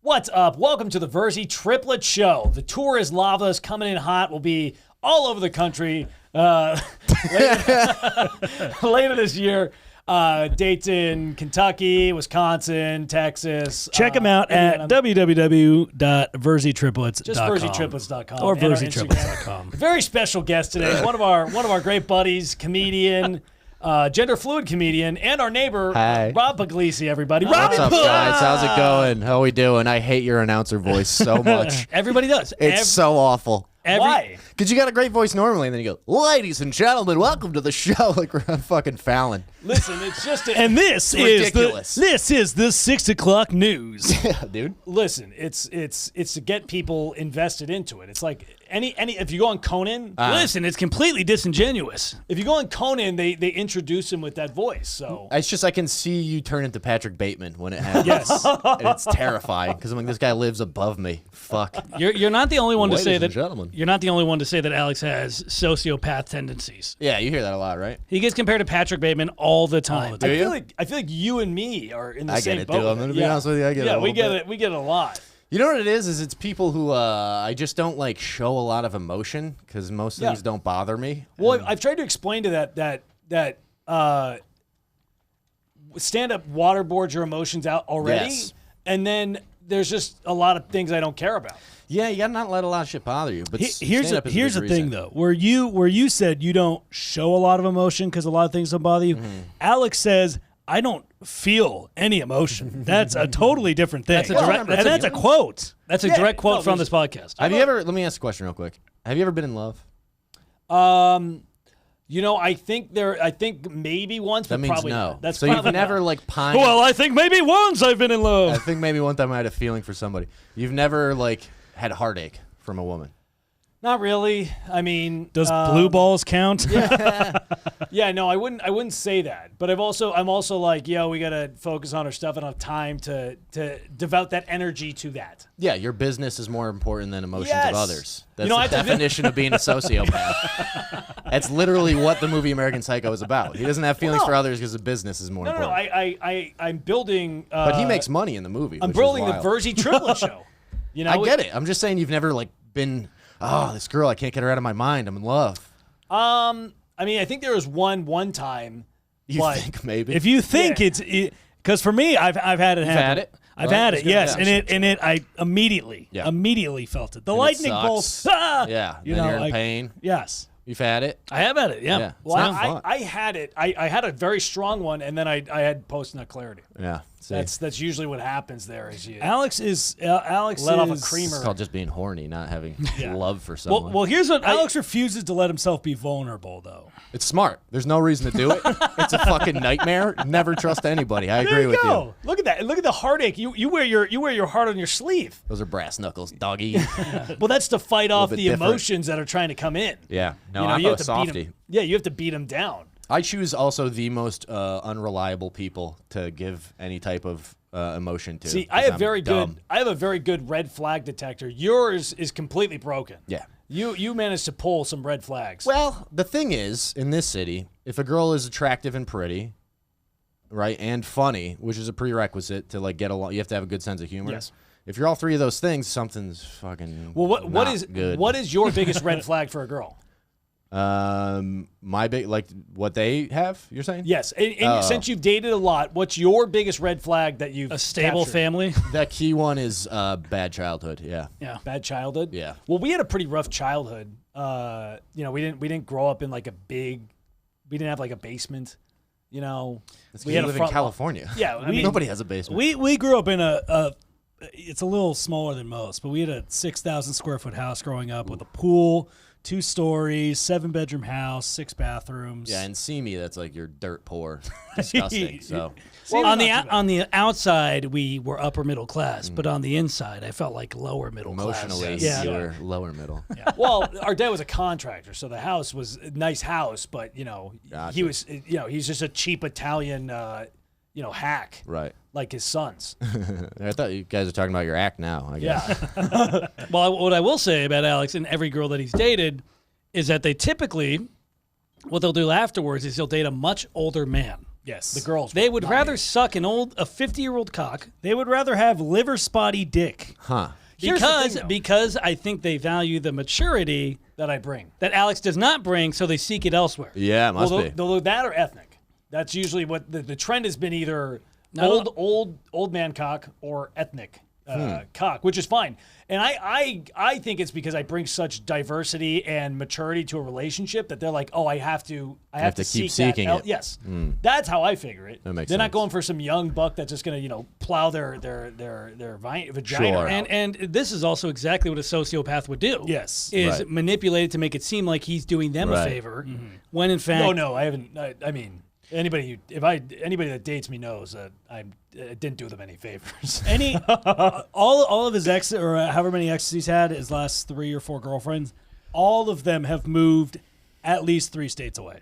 What's up? Welcome to the Virzi Triplets show. The tour is lava, is coming in hot. We'll be all over the country later this year. Dates in Kentucky, Wisconsin, Texas. Check them out at www.virzitriplets.com. Just virzitriplets.com. Or virzitriplets.com. Very special guest today. One of our great buddies, comedian, gender fluid comedian, and our neighbor, Rob Pugliese, everybody. What's up, guys? How's it going? How we doing? I hate your announcer voice so much. Everybody does. It's so awful. Why? Because you got a great voice normally, and then you go, ladies and gentlemen, welcome to the show. Like we're on fucking Fallon. Listen, it's just and this is ridiculous. This is the 6 o'clock news. Yeah, dude. Listen, it's to get people invested into it. It's like any if you go on Conan, Listen, it's completely disingenuous. if you go on Conan, they introduce him with that voice. So It's just I can see you turn into Patrick Bateman when it happens. Yes. And it's terrifying because I'm like, this guy lives above me. Fuck. You're not the only one to Ladies say and that. gentlemen. You're not the only one to say that Alex has sociopath tendencies. Yeah, you hear that a lot, right? He gets compared to Patrick Bateman all the time. Do you? I feel like you and me are in the I same get it, boat. dude. I'm going to be honest with you. I get it. Yeah, a we little get bit. it. We get it a lot. You know what it is? It's people who I just don't like show a lot of emotion because most things don't bother me. Well, I've tried to explain to that stand-up waterboards your emotions out already, Yes. and then there's just a lot of things I don't care about. Yeah, you gotta not let a lot of shit bother you. But Here's stand-up is a the big thing reason. though, where you said you don't show a lot of emotion because a lot of things don't bother you. Alex says I don't feel any emotion. That's a totally different thing. That's a direct- and that's a quote. That's a direct quote from this podcast. Have you ever? Let me ask a question real quick. Have you ever been in love? I think maybe once, That but means probably no. not. That's so probably you've never not. like pined. Well, I think maybe once I've been in I love. think maybe one time I had a feeling for somebody. You've never like had heartache from a woman. Not really. I mean, Does blue balls count? yeah, no, I wouldn't say that. But I'm also like, yo, we gotta focus on our stuff and have time to devote that energy to that. Yeah, your business is more important than emotions Yes. of others. That's You know, the I have to- definition of being a sociopath. That's literally what the movie American Psycho is about. He doesn't have feelings no. for others because the business is more No, important. I'm building. But he makes money in the movie. I'm which building is the wild. Virzi Triplets show. You know, I get it. I'm just saying you've never like been. Oh, this girl, I can't get her out of my mind. I'm in love. I mean, I think there was one time. You but think maybe? If you think Yeah. it's because for me, I've had it happen. had it? I've Right? had That's it, good. yes, Yeah. and I immediately felt it. The And it lightning sucks. bolts. Ah! Yeah, you then know, you're in like, pain. Yes, You've had it. I have had it. Yeah. Yeah. Well, It's not fun. I had it. I had a very strong one, and then I had post-nut clarity. Yeah. See. That's usually what happens there. Is you Alex let is off a creamer. It's called just being horny, not having Yeah. love for someone. Well, here's what Alex refuses to let himself be vulnerable, though. It's smart. There's no reason to do it. It's a fucking nightmare. Never trust anybody. I agree There you with go. you. Look at that. Look at the heartache. You wear your heart on your sleeve. Those are brass knuckles, doggy. Well, that's to fight off bit the different. emotions that are trying to come in. Yeah. No, You know, I'm you a have to beat softie. 'em. Yeah, you have to beat them down. I choose also the most unreliable people to give any type of emotion to. See, 'cause I have I'm dumb. I have a very good red flag detector. Yours is completely broken. Yeah. You managed to pull some red flags. Well, the thing is, in this city, if a girl is attractive and pretty, right, and funny, which is a prerequisite to like get along, you have to have a good sense of humor. Yes. If you're all three of those things, something's fucking Well, what not is good. what is your biggest red flag for a girl? My big, like what they have? You're saying? Yes, and since you've dated a lot, what's your biggest red flag that you've A stable captured? family. That key one is bad childhood. Yeah. Yeah. Bad childhood. Yeah. Well, we had a pretty rough childhood. You know, we didn't grow up in like we didn't have like a basement. You know, That's 'cause we you had a live in front- California. Yeah, I mean, Nobody has a basement. We grew up in a it's a little smaller than most, but we had a 6,000 square foot house growing up with a pool, 2 stories, 7-bedroom house, 6 bathrooms. Yeah, and see me, that's like you're dirt poor, disgusting. So Well, on not too bad. the outside we were upper middle class, but on the inside I felt like lower middle emotionally, class. Yeah. you were lower middle. well, our dad was a contractor, so the house was a nice house, but you know, Gotcha. he was, you know, he's just a cheap Italian, hack Right. like his sons. I thought you guys are talking about your act now. I guess. Yeah. Well, what I will say about Alex and every girl that he's dated is that they typically, what they'll do afterwards is he'll date a much older man. Yes. The girls. They will, would not rather me. suck a 50-year-old cock. They would rather have liver spotty dick. Huh. Here's the thing, though. Because I think they value the maturity that I bring. that Alex does not bring, so they seek it elsewhere. Yeah, it must be. That or ethnic. That's usually what the trend has been, either No. old man cock or ethnic cock, which is fine. And I think it's because I bring such diversity and maturity to a relationship that they're like, oh, I have to to keep seek seeking that. it. Yes, that's how I figure it. That makes They're not sense. going for some young buck that's just gonna plow their vagina. Sure. out. And this is also exactly what a sociopath would do. Yes. Is Right. manipulate it to make it seem like he's doing them a Right. favor, when in fact No, I haven't. I mean, anybody that dates me knows that I didn't do them any favors. Any all of his exes, or however many exes he's had, his last 3 or 4 girlfriends, all of them have moved at least 3 states away.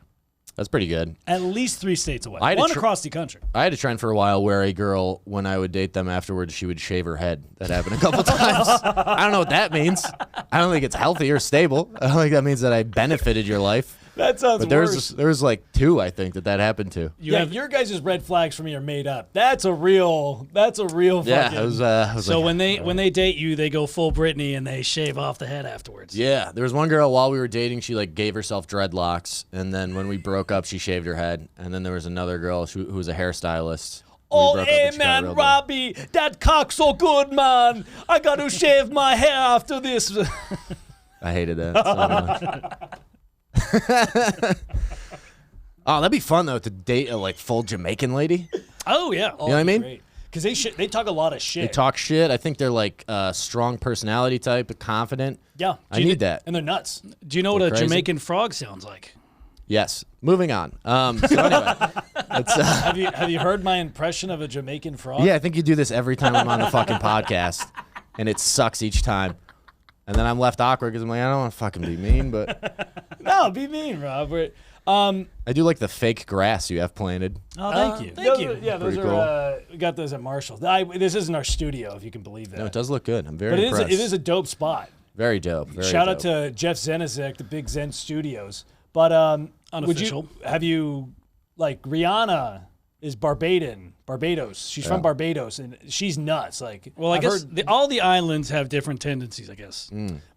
That's pretty good. At least 3 states away. I had to One tr- across the country. I had a trend for a while where a girl, when I would date them afterwards, she would shave her head. That happened a couple times. I don't know what that means. I don't think it's healthy or stable. I don't think that means that I benefited your life. That sounds But worse. there's like 2, I think, that happened to. Your guys' red flags for me are made up. That's a real Yeah, fucking. it was. I was so like, when they date you, they go full Britney and they shave off the head afterwards. yeah, there was one girl while we were dating. She like gave herself dreadlocks, and then when we broke up, she shaved her head. And then there was another girl who was a hairstylist. When we Oh, broke up, hey, and she got man, real Robbie, that cock's so good, man. I got to shave my hair after this. bad. I hated that so much. Oh, that'd be fun though to date a like full Jamaican lady. Oh yeah. You know what I mean? Because they talk a lot of shit. They talk shit. I think they're like strong personality type, confident. Yeah. I need that. And they're nuts. Do you know what a Crazy. Jamaican frog sounds like? Yes. Moving on. So anyway, it's, Have you heard my impression of a Jamaican frog? yeah, I think you do this every time I'm on the fucking podcast, and it sucks each time. And then I'm left awkward because I'm like, I don't want to fucking be mean, but No, be mean, Robert. I do like the fake grass you have planted. Oh, thank you. Thank you. Yeah, those Pretty are. We got those at Marshall's. This isn't our studio, if you can believe that. No, it does look good. I'm very But impressed. it is a dope spot. Very dope. Very Shout dope. out to Jeff Zenizek, the Big Zen Studios. But Unofficial. have you like Rihanna is Barbados. She's from Barbados, and she's nuts. Like, Well, I I've guess heard, all the islands have different tendencies. I guess.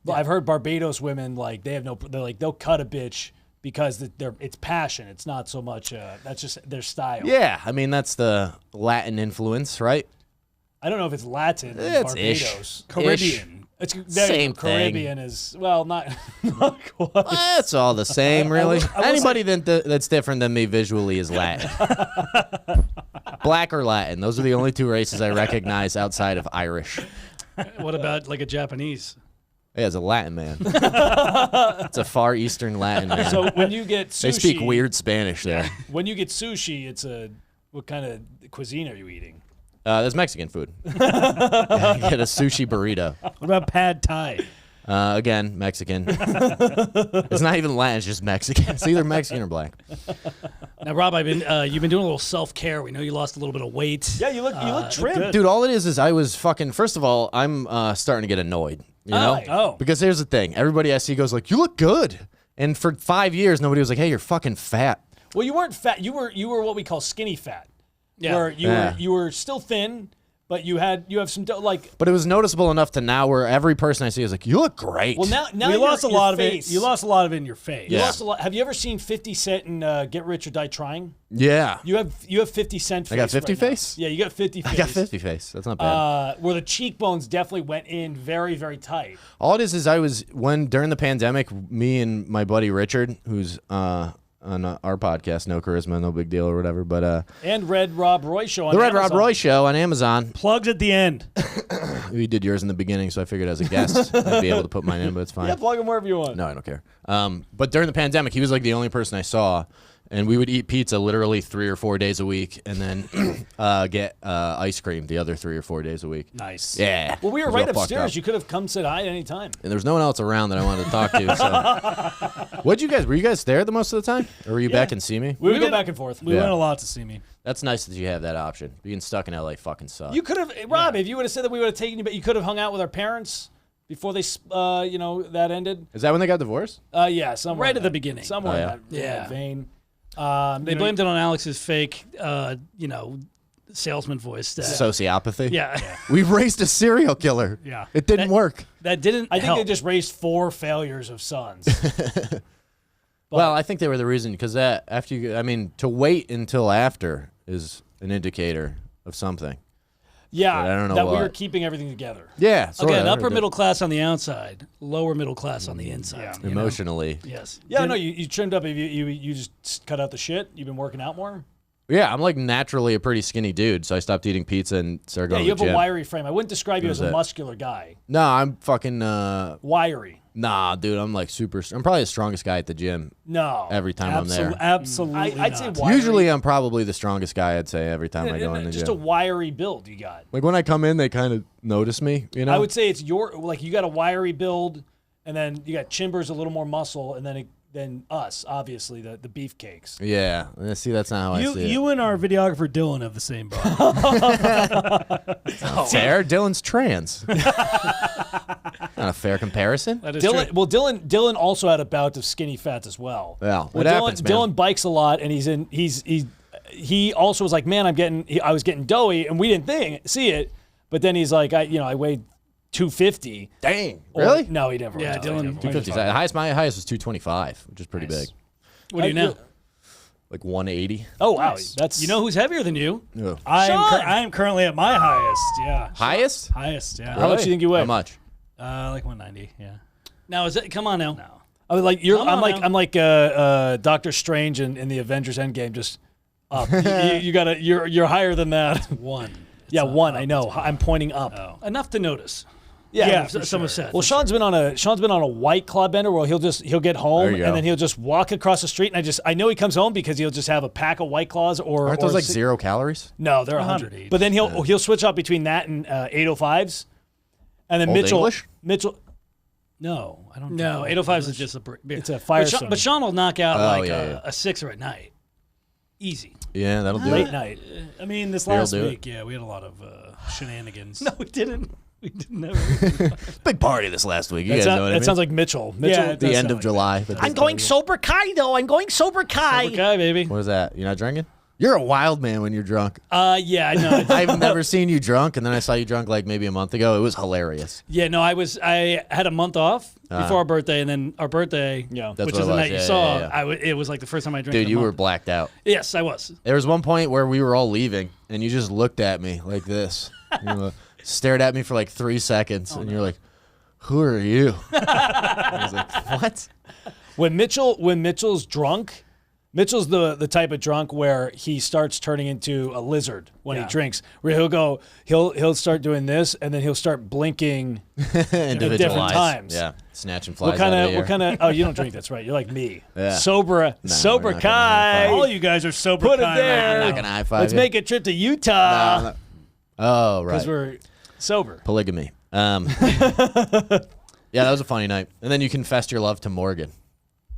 but I've heard Barbados women like they're like they'll cut a bitch because it's passion. It's not so much that's just their style. Yeah, I mean that's the Latin influence, right? I don't know if it's Latin. Or It's ish. Barbados. Caribbean. It's Same thing. Caribbean is well, not quite. It's all the same, really. I will Anybody that's different than me visually is Latin. Black or Latin. Those are the only 2 races I recognize outside of Irish. What about like a Japanese? Yeah, it's a Latin man. It's a Far Eastern Latin man. So when you get sushi, they speak weird Spanish there. When you get sushi, what kind of cuisine are you eating? There's Mexican food. Get a sushi burrito. What about pad thai? Again, Mexican. It's not even Latin, it's just Mexican. It's either Mexican or black. Now, Rob, you've been doing a little self-care. We know you lost a little bit of weight. Yeah, you look trim. good. Dude, all it is I was fucking, first of all, I'm starting to get annoyed, you know? Oh. Because here's the thing. Everybody I see goes like, you look good. And for 5 years, nobody was like, hey, you're fucking fat. Well, you weren't fat. You were what we call skinny fat. Yeah. Where you were still thin, but you have some like. But it was noticeable enough to now where every person I see is like, you look great. Well, now You lost a your lot of face- it. You lost a lot of it in your face. You Yeah. lost a lot. Have you ever seen 50 Cent in Get Rich or Die Trying? Yeah. You have 50 Cent face. I got 50 right now. face? Yeah, you got 50 face. I got 50 face. That's not bad. Where the cheekbones definitely went in very, very tight. All it is I was, during the pandemic, me and my buddy Richard, who's on our podcast, No Charisma, No Big Deal or whatever, but And Red Rob Roy show on the Red Rob Amazon. Roy Show on Amazon. Plugs at the end. We did yours in the beginning, so I figured as a guest I'd be able to put mine in, but it's fine. Yeah, plug him wherever you want. No, I don't care. But during the pandemic, he was like the only person I saw, and we would eat pizza literally 3 or 4 days a week, and then get ice cream the other 3 or 4 days a week. Nice. Yeah. Well, we were It was right real fucked upstairs. up. You could have come sit hi at any time. And there was no one else around that I wanted to talk to. So, were you guys there the most of the time, or were you back and see me? We would go back and forth. We Yeah. went a lot to see me. That's nice that you have that option. Being stuck in LA fucking sucks. You could have, Rob, if you would have said that we would have taken you, but you could have hung out with our parents before they, that ended. Is that when they got divorced? Yeah, somewhere Right in at the beginning. Somewhere Oh, yeah. in that Yeah. vein. They blamed it on Alex's fake, salesman voice. Sociopathy. Yeah. We raised a serial killer. Yeah. It didn't work. That didn't I think help. they just raised 4 failures of sons. Well, I think they were the reason because to wait until after is an indicator of something. Yeah, But I don't know that we what. were keeping everything together. Yeah. Again, upper middle class on the outside, lower middle class on the inside. you know? Emotionally. Yes. Yeah, no, you trimmed up. You just cut out the shit. You've been working out more. Yeah, I'm like naturally a pretty skinny dude, so I stopped eating pizza and started Yeah, going you to have the gym. a wiry frame. I wouldn't describe you as a it. muscular guy. No, I'm fucking Wiry. nah, dude. I'm like I'm probably the strongest guy at the gym No. every time I'm there. Absolutely. I'd say not. wiry. Usually, I'm probably the strongest guy. I'd say every time I go in the just gym. a wiry build you got. Like when I come in, they kind of notice me. You know. I would say it's you got a wiry build, and then you got Chimber's a little more muscle, and then us, obviously the beefcakes. Yeah. See, that's not how I see it. You and our videographer Dylan have the same body. Fair. Dylan's trans. Not a fair comparison. That is true. Dylan also had a bout of skinny fats as well. Well, Well, it happens, man. Dylan bikes a lot, and he also was like, man, I was getting doughy, and we didn't see it, but then he's like, I weighed 250. Dang. Or- Really? No, he never. Yeah, weighed Dylan- 250. My highest was 225, which is pretty big. What do you know? Like 180. Oh wow, Nice. that's You know who's heavier than you? Ugh. I am currently at my highest. Yeah. Highest? Highest. Yeah. How much do you think you weigh? How much? Like 190. Yeah. Now is it? Come on now. No. I was like Come on now. I'm like Doctor Strange in the Avengers Endgame, just up. You're higher than that. One. Yeah, one. I know. I'm pointing up. Oh. Enough to notice. Yeah, Someone said. Well, Sean's been on a White Claw bender where he'll get home There you go. and then he'll just walk across the street, and I know he comes home because he'll just have a pack of White Claws or Aren't those or like si- 0 calories? No, they're 100 100 each. But then he'll switch up between that and 805s, and then Old English? Mitchell. No, I don't. No, 805s is just a beer. It's a Firestone. But Sean will knock out yeah. a sixer at night. Easy. Yeah, that'll do Late it. night. I mean, this Beer will last do it. week, yeah, we had a lot of shenanigans. No, we didn't. We didn't have. Big party this last week. You That, guys know what I mean? sounds like Mitchell. Yeah, it the does end sound of like July. but this- sober Kai though. I'm going sober Kai. Okay, baby. What is that? You're not drinking? You're a wild man when you're drunk. Yeah, I know. I've never seen you drunk, and then I saw you drunk like maybe a month ago. It was hilarious. Yeah, no, I had a month off before our birthday, and then our birthday, Yeah. That's which what is it the was. night you Yeah, saw. yeah, yeah. It was like the first time I drank. Dude, in a you were month. blacked out. Yes, I was. There was one point where we were all leaving, and you just looked at me like this. You stared at me for like 3 seconds, and you're like, "Who are you?" I was like, "What?" When Mitchell's drunk, Mitchell's the type of drunk where he starts turning into a lizard when he drinks. Where he'll start doing this, and then he'll start blinking Individual different eyes. times. Yeah, snatching flies What out of the air. What kind of? Oh, you don't drink. That's right. You're like me. Yeah. Sober we're not gonna Kai. high All you guys are sober. Put it kind there. I'm not gonna high five Let's you. make a trip to Utah No, no. Oh, right. because we're sober. Polygamy. Yeah, that was a funny night. And then you confessed your love to Morgan.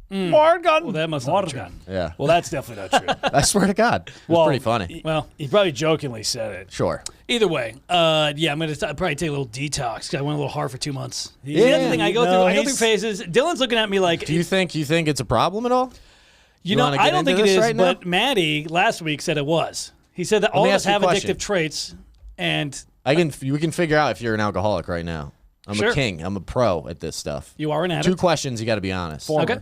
Morgan. Well, that must not be true. Yeah. Well, that's definitely not true. I swear to God. It was pretty funny. Well, He probably jokingly said it. Sure. either way, yeah, I'm gonna probably take a little detax. 'Cause I went a little hard for 2 months. Yeah, The other thing I go no, through, I go through he's- phases. Dylan's looking at me like, Do you think it's a problem at all? you know, wanna I get don't think into it this is, right now? but Maddie last week said it was. He said that all me of ask us you a have question. addictive traits, and We can figure out if you're an alcoholic right now. I'm Sure. a king. I'm a pro at this stuff. you are an 2 addict. questions, you got to be honest. Okay.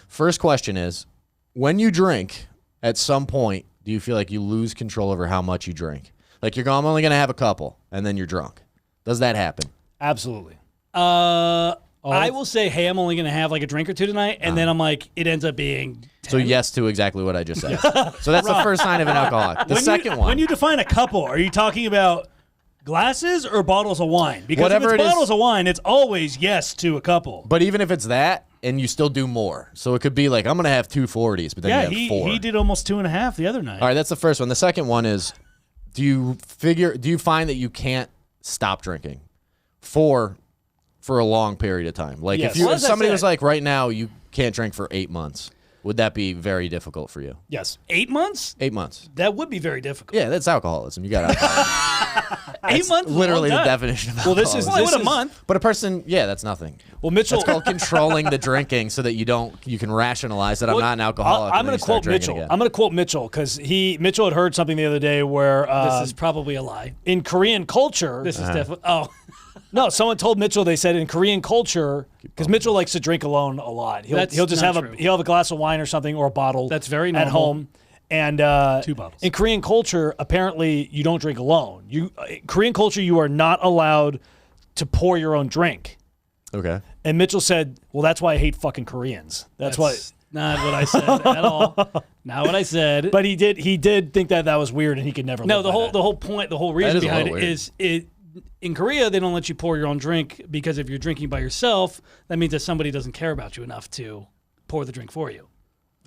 First question is, when you drink, at some point, do you feel like you lose control over how much you drink? Like you're going, I'm only going to have a couple, and then you're drunk. Does that happen? Absolutely. I will say, hey, I'm only gonna have like a drink or two tonight, and then I'm like, it ends up being. 10. So yes to exactly what I just said. So that's the first sign of an alcoholic. The second one. When you define a couple, are you talking about glasses or bottles of wine? Because Whatever if it it's is- bottles of wine, it's always yes to a couple. But even if it's that, and you still do more. So it could be like, I'm going to have 2 40s, but then Yeah, you have 4. he did almost 2.5 the other night. All right, that's the first one. The second one is, do you find that you can't stop drinking for a long period of time? Like Yes. if Well, if as I somebody said- was like, right now, you can't drink for 8 months. Would that be very difficult for you? Yes. 8 months? 8 months. That would be very difficult. Yeah, that's alcoholism. You got alcoholism. 8 months? is a Literally long the time. definition of Well, this is- alcoholism. Only with a month. But a person, yeah, that's nothing. Well, Mitchell. It's called controlling the drinking so that you can rationalize that I'm not an alcoholic. I'm going to quote Mitchell. I'm going to quote Mitchell because Mitchell had heard something the other day where This is probably a lie. in Korean culture. This is definitely. Oh. No, someone told Mitchell. They said in Korean culture because Mitchell likes to drink alone a lot. That's He'll just not have true. he'll have a glass of wine or something or a bottle. That's very at normal. home. And 2 bottles. in Korean culture, apparently you don't drink alone. Korean culture, you are not allowed to pour your own drink. Okay. And Mitchell said, "Well, that's why I hate fucking Koreans. That's why." Not what I said at all. Not what I said. But he did think that was weird, and he could never. No, live the by whole that. the whole point, the whole reason is a behind little it weird. is in Korea they don't let you pour your own drink because if you're drinking by yourself, that means that somebody doesn't care about you enough to pour the drink for you.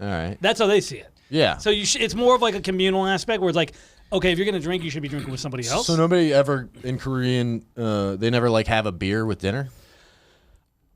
All right. That's how they see it. Yeah. So it's more of like a communal aspect where it's like, okay, if you're gonna drink, you should be drinking with somebody else. So nobody ever in Korean, they never like have a beer with dinner?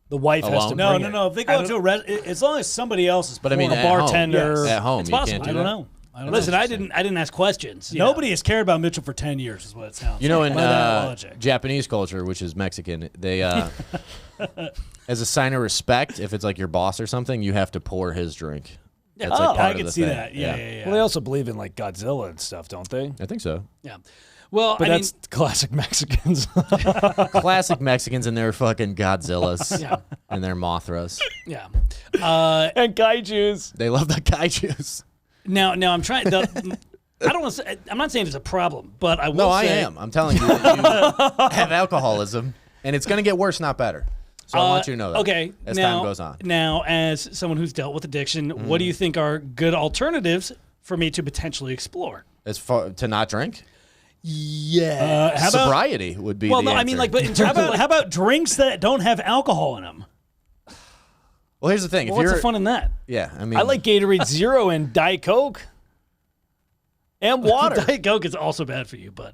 The wife has to Alone? bring No, it. no. If they go to a restaurant, as long as somebody else is But I mean, pouring at a bartender. home. At home, It's you possible. can't do I that. don't know. I don't Listen, know. I didn't ask questions. you Nobody has cared about Mitchell for 10 years, is what it sounds. You know, like. in By that logic. Japanese culture, which is Mexican, they, as a sign of respect, if it's like your boss or something, you have to pour his drink. That's like part I of can the see thing. that. Yeah. Well, they also believe in like Godzilla and stuff, don't they? I think so. Yeah. Well, But I that's classic Mexicans. Classic Mexicans and their fucking Godzillas Yeah. and their Mothras. mean, yeah. and kaijus. They love the kaijus. Now I'm trying. I don't want to say. I'm not saying it's a problem, but I will. No, I say, am. I'm telling you that you have alcoholism, and it's going to get worse, not better. So I want you to know that. Okay. As now, time goes on. Now, as someone who's dealt with addiction, what do you think are good alternatives for me to potentially explore? As far to not drink, Yeah. How about sobriety would be. well, the no, I mean, answer. like, but in terms of how about drinks that don't have alcohol in them? Well, here's the thing. what's the fun in that? Yeah, I mean, I like Gatorade Zero and Diet Coke. And water. Diet Coke is also bad for you, but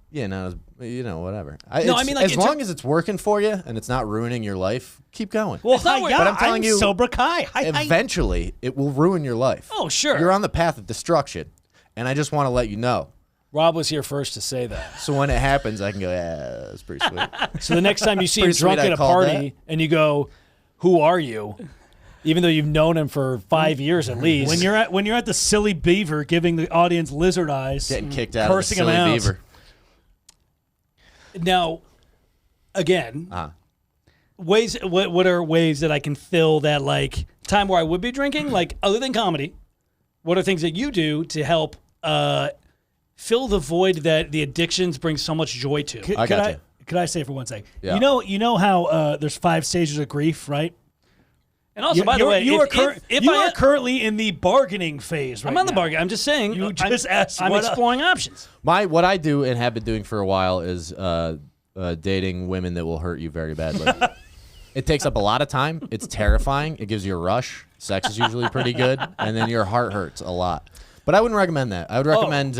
Yeah, no, whatever. No, I mean, like, as in long as it's working for you and it's not ruining your life, keep going. Well, it's not yeah, but I'm telling you, sober Kai. Hi. eventually it will ruin your life. Oh, sure. You're on the path of destruction, and I just want to let you know. Rob was here first to say that. So when it happens, I can go, yeah, that's pretty sweet. So the next time you see him Pretty sweet drunk I at a called party and you go, "Who are you?" Even though you've known him for 5 years at least. When you're at the silly beaver giving the audience lizard eyes, Getting kicked out of the cursing him silly out. beaver. now, again, Uh-huh. ways. What are ways that I can fill that like time where I would be drinking, like other than comedy? What are things that you do to help fill the void that the addictions bring so much joy to? I got you. Could I say for one second? Yeah. You know how there's 5 stages of grief, right? And also, by the way, you if I are currently in the bargaining phase. Right I'm on the now. bargain. I'm just saying. You just asked I'm what- exploring options. What I do and have been doing for a while is dating women that will hurt you very badly. It takes up a lot of time. It's terrifying. It gives you a rush. Sex is usually pretty good, and then your heart hurts a lot. But I wouldn't recommend that. I would recommend,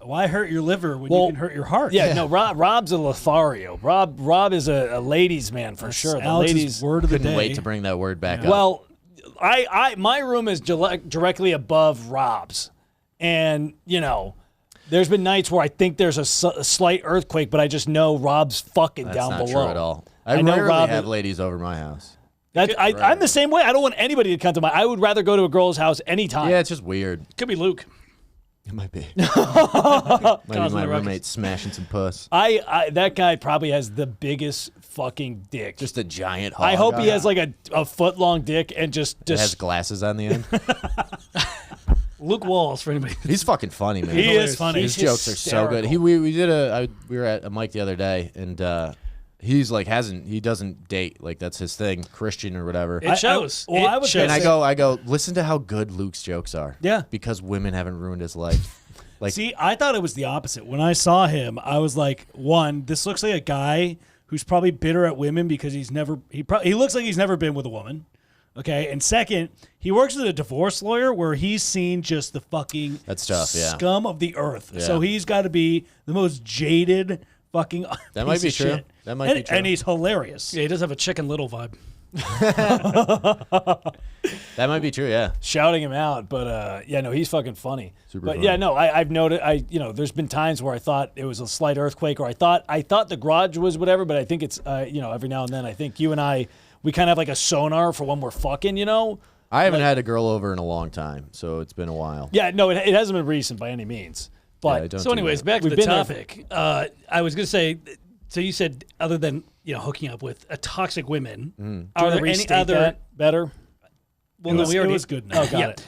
Why hurt your liver when Well, you can hurt your heart? yeah, no, Rob's a Lothario. Rob is a ladies' man for sure. The Alex's ladies. word of the couldn't day. wait to bring that word back up. Well, my room is directly above Rob's, and there's been nights where I think there's a slight earthquake, but I just know Rob's fucking That's down not below. true at all. I I know rarely Rob- have ladies over my house. I'm the same way. I don't want anybody to come to I would rather go to a girl's house anytime. Yeah, it's just weird. Could be Luke. It might be. Might be Cosmic my ruckus. roommate smashing some puss. That guy probably has the biggest fucking dick. Just a giant hog. I hope he has like a foot long dick and just It has glasses on the end. Luke Walls for anybody. He's fucking funny, man. He is funny. His He's jokes are so good. hysterical. We were at a mic the other day, and he's like he doesn't date, like that's his thing, Christian or whatever. It shows. well, I It was shows. And I go, listen to how good Luke's jokes are. Yeah. Because women haven't ruined his life. Like, See, I thought it was the opposite. When I saw him, I was like, one, this looks like a guy who's probably bitter at women because he looks like he's never been with a woman. Okay, and second, he works as a divorce lawyer where he's seen just the fucking That's tough, yeah. scum of the earth. Yeah. So he's got to be the most jaded fucking That might piece be of true. shit. That might be true. And he's hilarious. Yeah, he does have a Chicken Little vibe. That might be true, yeah. shouting him out. But yeah, no, he's fucking funny. Super but funny. yeah, no, I've noted. There's been times where I thought it was a slight earthquake, or I thought the garage was whatever. But I think it's every now and then I think you and we kind of have like a sonar for when we're fucking. I haven't had a girl over in a long time, so it's been a while. Yeah, no, it hasn't been recent by any means. But Yeah, don't So, do anyways, that. back to We've the been there topic. I was going to say, so you said other than hooking up with toxic women, are there any other? better? Well, no, we already was good now. Oh, got it.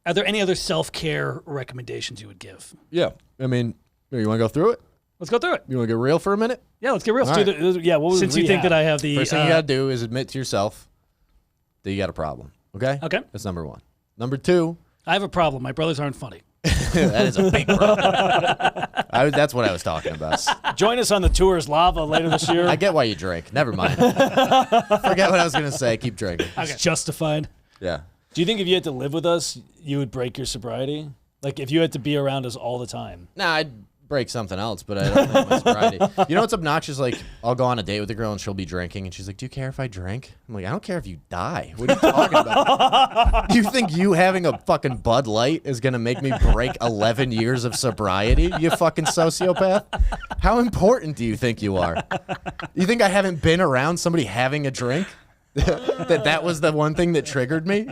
Are there any other self-care recommendations you would give? Yeah. I mean, you want to go through it? Let's go through it. You want to get real for a minute? Yeah, let's get real. All right. What was Since you think that I have the First thing you got to do is admit to yourself that you got a problem. Okay? Okay. That's number one. Number two, I have a problem. My brothers aren't funny. that is a big problem. That's what I was talking about. Join us on the Tours Lava later this year. I get why you drink. Never mind. Forget what I was going to say. Keep drinking. It's justified. Yeah. Do you think if you had to live with us, you would break your sobriety? Like if you had to be around us all the time? Nah, I'd break something else, but I don't think my sobriety. You know what's obnoxious? Like, I'll go on a date with a girl and she'll be drinking, and she's like, "Do you care if I drink?" I'm like, "I don't care if you die. What are you talking about? Do you think you having a fucking Bud Light is gonna make me break 11 years of sobriety? You fucking sociopath. How important do you think you are? You think I haven't been around somebody having a drink? that was the one thing that triggered me,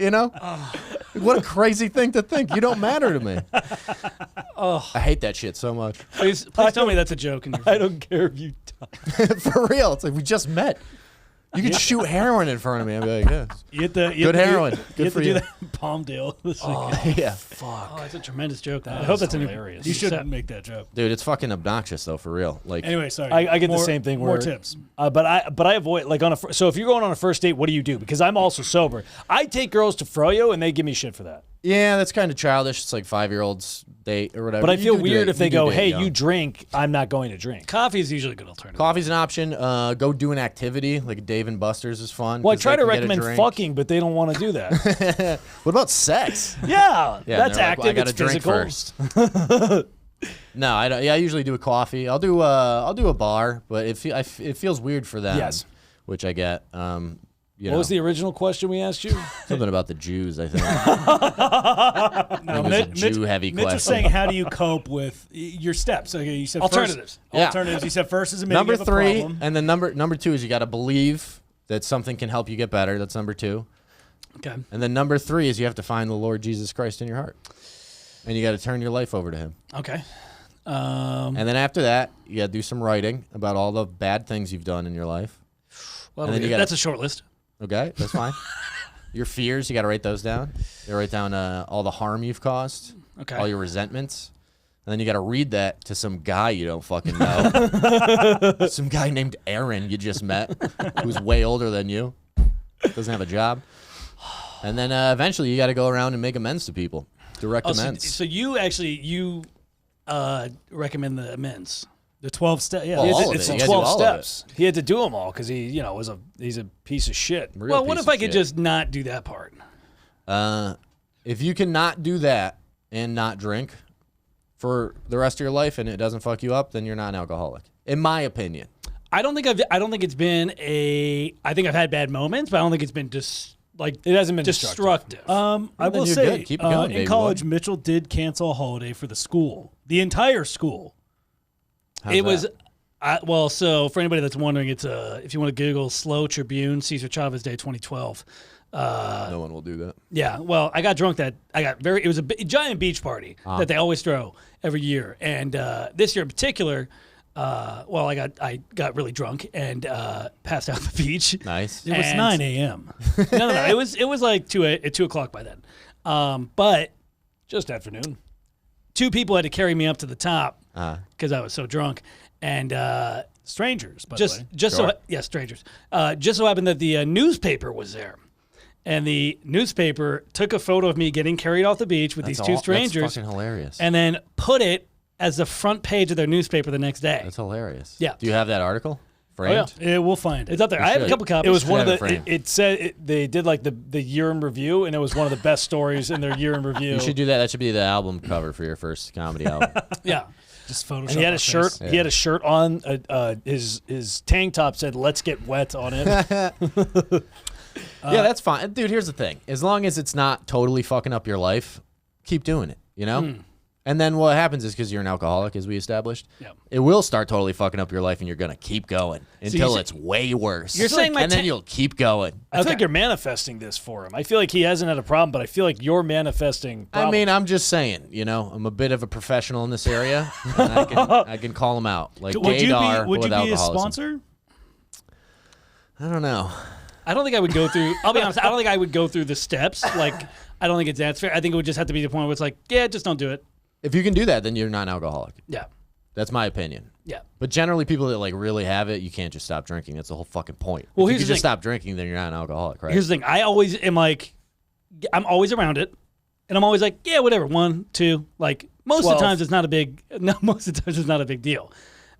What a crazy thing to think. You don't matter to me. I hate that shit so much. Please tell me that's a joke. I don't care if you die. For real. It's like we just met. You could shoot heroin in front of me. I'd be like, yes. You get the Good heroin. You Good have for to do you. that in Palmdale. This weekend. Yeah. Oh, that's a tremendous joke. I is hope that's hilarious. You shouldn't make that joke. Dude, it's fucking obnoxious though, for real. Like, Anyway, sorry. I get the More- same thing. More Where, tips. But I avoid like on a. So if you're going on a first date, what do you do? Because I'm also sober. I take girls to Froyo and they give me shit for that. yeah, that's kind of childish. It's like 5-year-olds date or whatever. But I You feel do weird date- if they you do go, date "Hey, young. you drink. I'm not going to drink." Coffee is usually a good alternative. Coffee's an option. Go do an activity like Dave and Buster's is fun. Well, I 'cause try they to can get a recommend drink. fucking, but they don't want to do that. What about sex? Yeah, Yeah, that's they're like, active. "Well, I gotta It's drink physical. first." No, I don't. Yeah, I usually do a coffee. I'll do a bar, but it feels weird for them. Yes. Which I get. What was the original question we asked you? Something about the Jews, I think. No, it was a Jew-heavy Mitch was question. saying, how do you cope with your steps? Okay, you said Alternatives. First, Yeah. alternatives. You said first is admitting Number you have a 3, problem. and then number 2 is you got to believe that something can help you get better. That's number 2. Okay. And then number 3 is you have to find the Lord Jesus Christ in your heart, and you got to turn your life over to Him. Okay. And then after that, you got to do some writing about all the bad things you've done in your life. Well, And then you gotta- that's a short list. Okay, that's fine. Your fears, you got to write those down. You got to write down all the harm you've caused, Okay. all your resentments. And then you got to read that to some guy you don't fucking know. Some guy named Aaron you just met who's way older than you, doesn't have a job. And then eventually you got to go around and make amends to people. Direct Oh, so, amends. so you actually recommend the amends. The 12 step. Yeah. Well, It's all of it's it. the You gotta do 12 all of it. steps. He had to do them all because he's a piece of shit. Real Well, what piece if I of could shit. just not do that part? If you cannot do that and not drink for the rest of your life and it doesn't fuck you up, then you're not an alcoholic, in my opinion. I don't think it's been I think I've had bad moments, but I don't think it's been It hasn't been destructive. I then will you're say, good. Keep it going, in baby college, boy. Mitchell did cancel a holiday for the school, the entire school. How's It was that? well. So for anybody that's wondering, it's if you want to Google Slow Tribune Cesar Chavez Day 2012. No one will do that. Yeah, well, I got drunk it was a giant beach party that they always throw every year, and this year in particular, I got really drunk and passed out on the beach. Nice. It was And- 9 a.m. No, it was like 2:00 by then. But Just afternoon. 2 people had to carry me up to the top Uh, because I was so drunk, and Strangers, by the just way. just Sure. so strangers. Just so happened that the newspaper was there. And the newspaper took a photo of me getting carried off the beach with these 2 strangers, That's fucking hilarious. and then put it as the front page of their newspaper the next day. That's hilarious. Yeah. Do you have that article Oh, yeah. framed? We'll find it. It's up there. I have a should. couple copies. It was one of have the. it framed. It said they did like the year in review, and it was one of the best stories in their year in review. You should do that. That should be the album cover for your first comedy album. Yeah. Just Photoshop. And he had our a shirt. face. He had a shirt on. His tank top said "Let's get wet" on it. Yeah, that's fine. Dude, here's the thing. As long as it's not totally fucking up your life, keep doing it, you know? And then what happens is because you're an alcoholic, as we established, it will start totally fucking up your life, and you're going to keep going until it's way worse. You're saying and then you'll keep going. I feel like you're manifesting this for him. I feel like he hasn't had a problem, but I feel like you're manifesting problems. I mean, I'm just saying, you know, I'm a bit of a professional in this area, and I can call him out. Like Would you gaydar be with a alcoholism. sponsor? I don't know. I don't think I would go through. I'll be honest. I don't think I would go through the steps. Like, I don't think it's that fair. I think it would just have to be the point where it's like, yeah, just don't do it. If you can do that, then you're not an alcoholic. Yeah. That's my opinion. Yeah. But generally, people that like really have it, you can't just stop drinking. That's the whole fucking point. Well, if you here's can the just thing. stop drinking, then you're not an alcoholic, right? Here's the thing. I always am like, I'm always around it, and I'm always like, yeah, whatever. 1, 2. Like most 12. of the times, it's not a big. No, most of the times it's not a big deal.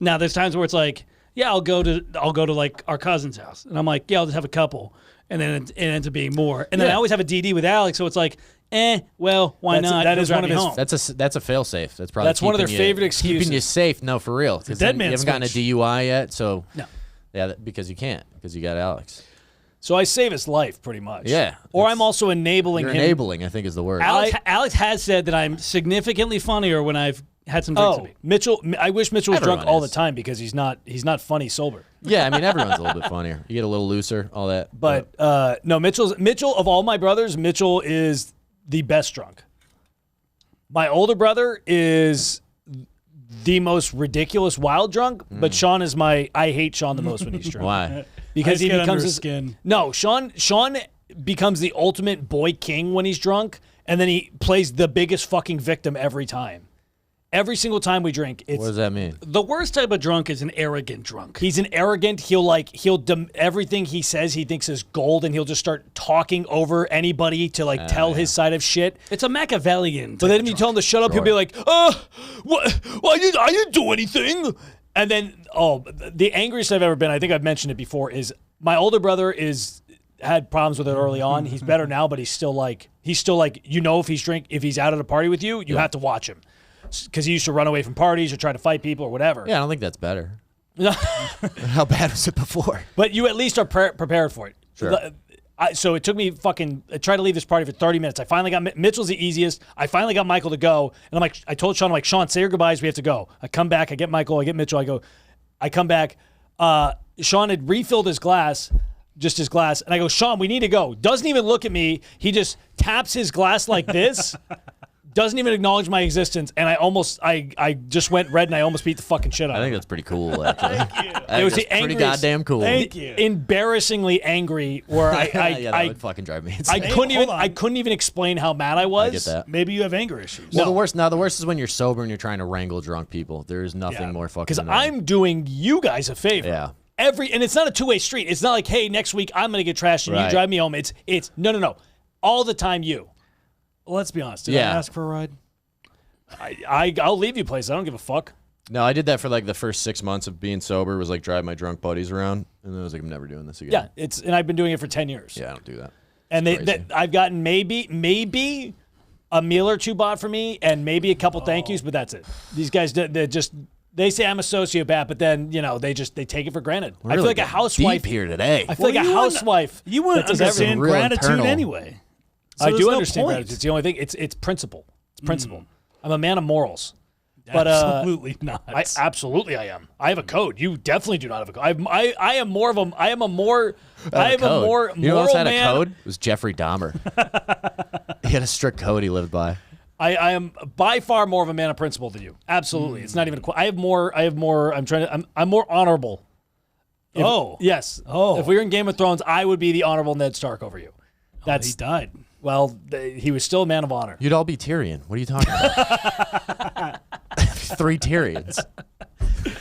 Now, there's times where it's like, yeah, I'll go to like our cousin's house, and I'm like, yeah, I'll just have a couple, and then it ends up being more. And then I always have a DD with Alex, so it's like, well, why not? That He'll is drive one of me his- home. That's a fail safe. That's probably That's one of their keeping favorite Keeping you excuses. safe, no, for real. Because dead you man haven't gotten a switch. DUI yet, so No. yeah, because you can't, because you got Alex. So I save his life pretty much. Yeah, Or it's- I'm also enabling You're him. enabling, I think, is the word. Alex has said that I'm significantly funnier when I've had some drinks. Oh, Mitchell! I wish Mitchell was Everyone drunk all the is. time because he's not funny sober. Yeah, I mean, everyone's a little bit funnier. You get a little looser, all that. But no, Mitchell of all my brothers, Mitchell is the best drunk. My older brother is the most ridiculous wild drunk, but Sean is I hate Sean the most when he's drunk. Why? Because he I just get under becomes his his skin. No, Sean becomes the ultimate boy king when he's drunk, and then he plays the biggest fucking victim every time. Every single time we drink, What it's does that mean? The worst type of drunk is an arrogant drunk. he's an arrogant. Everything he says he thinks is gold, and he'll just start talking over anybody to tell his side of shit. It's a Machiavellian. But then if you tell him to shut up, he'll be like, what? Well, I didn't do anything. And then, the angriest I've ever been, I think I've mentioned it before, is my older brother had problems with it early on. He's better now, but he's still like, if he's out at a party with you, you have to watch him. Because he used to run away from parties or try to fight people or whatever. Yeah, I don't think that's better. How bad was it before? But you at least are prepared for it. Sure. So it took me I tried to leave this party for 30 minutes. I finally got Mitchell's the easiest. I finally got Michael to go. And I'm like, I told Sean, Sean, say your goodbyes. We have to go. I come back. I get Michael. I get Mitchell. I come back. Sean had refilled his glass. Just his glass. And I go, Sean, we need to go. Doesn't even look at me. He just taps his glass like this. Doesn't even acknowledge my existence, and I just went red, and I almost beat the fucking shit out of I him. think that's pretty cool, actually. It was the pretty angriest- goddamn cool. Thank you. Embarrassingly angry, where Yeah, that would fucking drive me insane. I couldn't even explain how mad I was. I get that. Maybe you have anger issues. Well, the worst is when you're sober and you're trying to wrangle drunk people. There is nothing more fucking Because annoying. I'm doing you guys a favor. Yeah. And it's not a two-way street. It's not like, hey, next week I'm gonna get trashed and you Right. drive me home. It's no. All the time you. Let's be honest. Did Yeah. I ask for a ride? I'll leave you places. I don't give a fuck. No, I did that for like the first 6 months of being sober. Was like drive my drunk buddies around, and then I was like, I'm never doing this again. Yeah, and I've been doing it for 10 years. Yeah, I don't do that. And crazy. I've gotten maybe a meal or two bought for me, and maybe a couple thank yous, but that's it. These guys, they say I'm a sociopath, but then they take it for granted. I feel like a housewife deep here today. I feel like a housewife. You wouldn't that does understand Real gratitude internal. anyway. So I there's do no understand point. gratitude. It's the only thing. It's principle. It's principle. I'm a man of morals. But Absolutely not. Absolutely I am. I have a code. You definitely do not have a code. I am more. You know moral who else had man. a code? It was Jeffrey Dahmer. He had a strict code he lived by. I am by far more of a man of principle than you. Absolutely. It's not even I have more. I'm more honorable. Yes. Oh. If we were in Game of Thrones, I would be the honorable Ned Stark over you. He died. Well, he was still a man of honor. You'd all be Tyrion. What are you talking about? 3 Tyrions.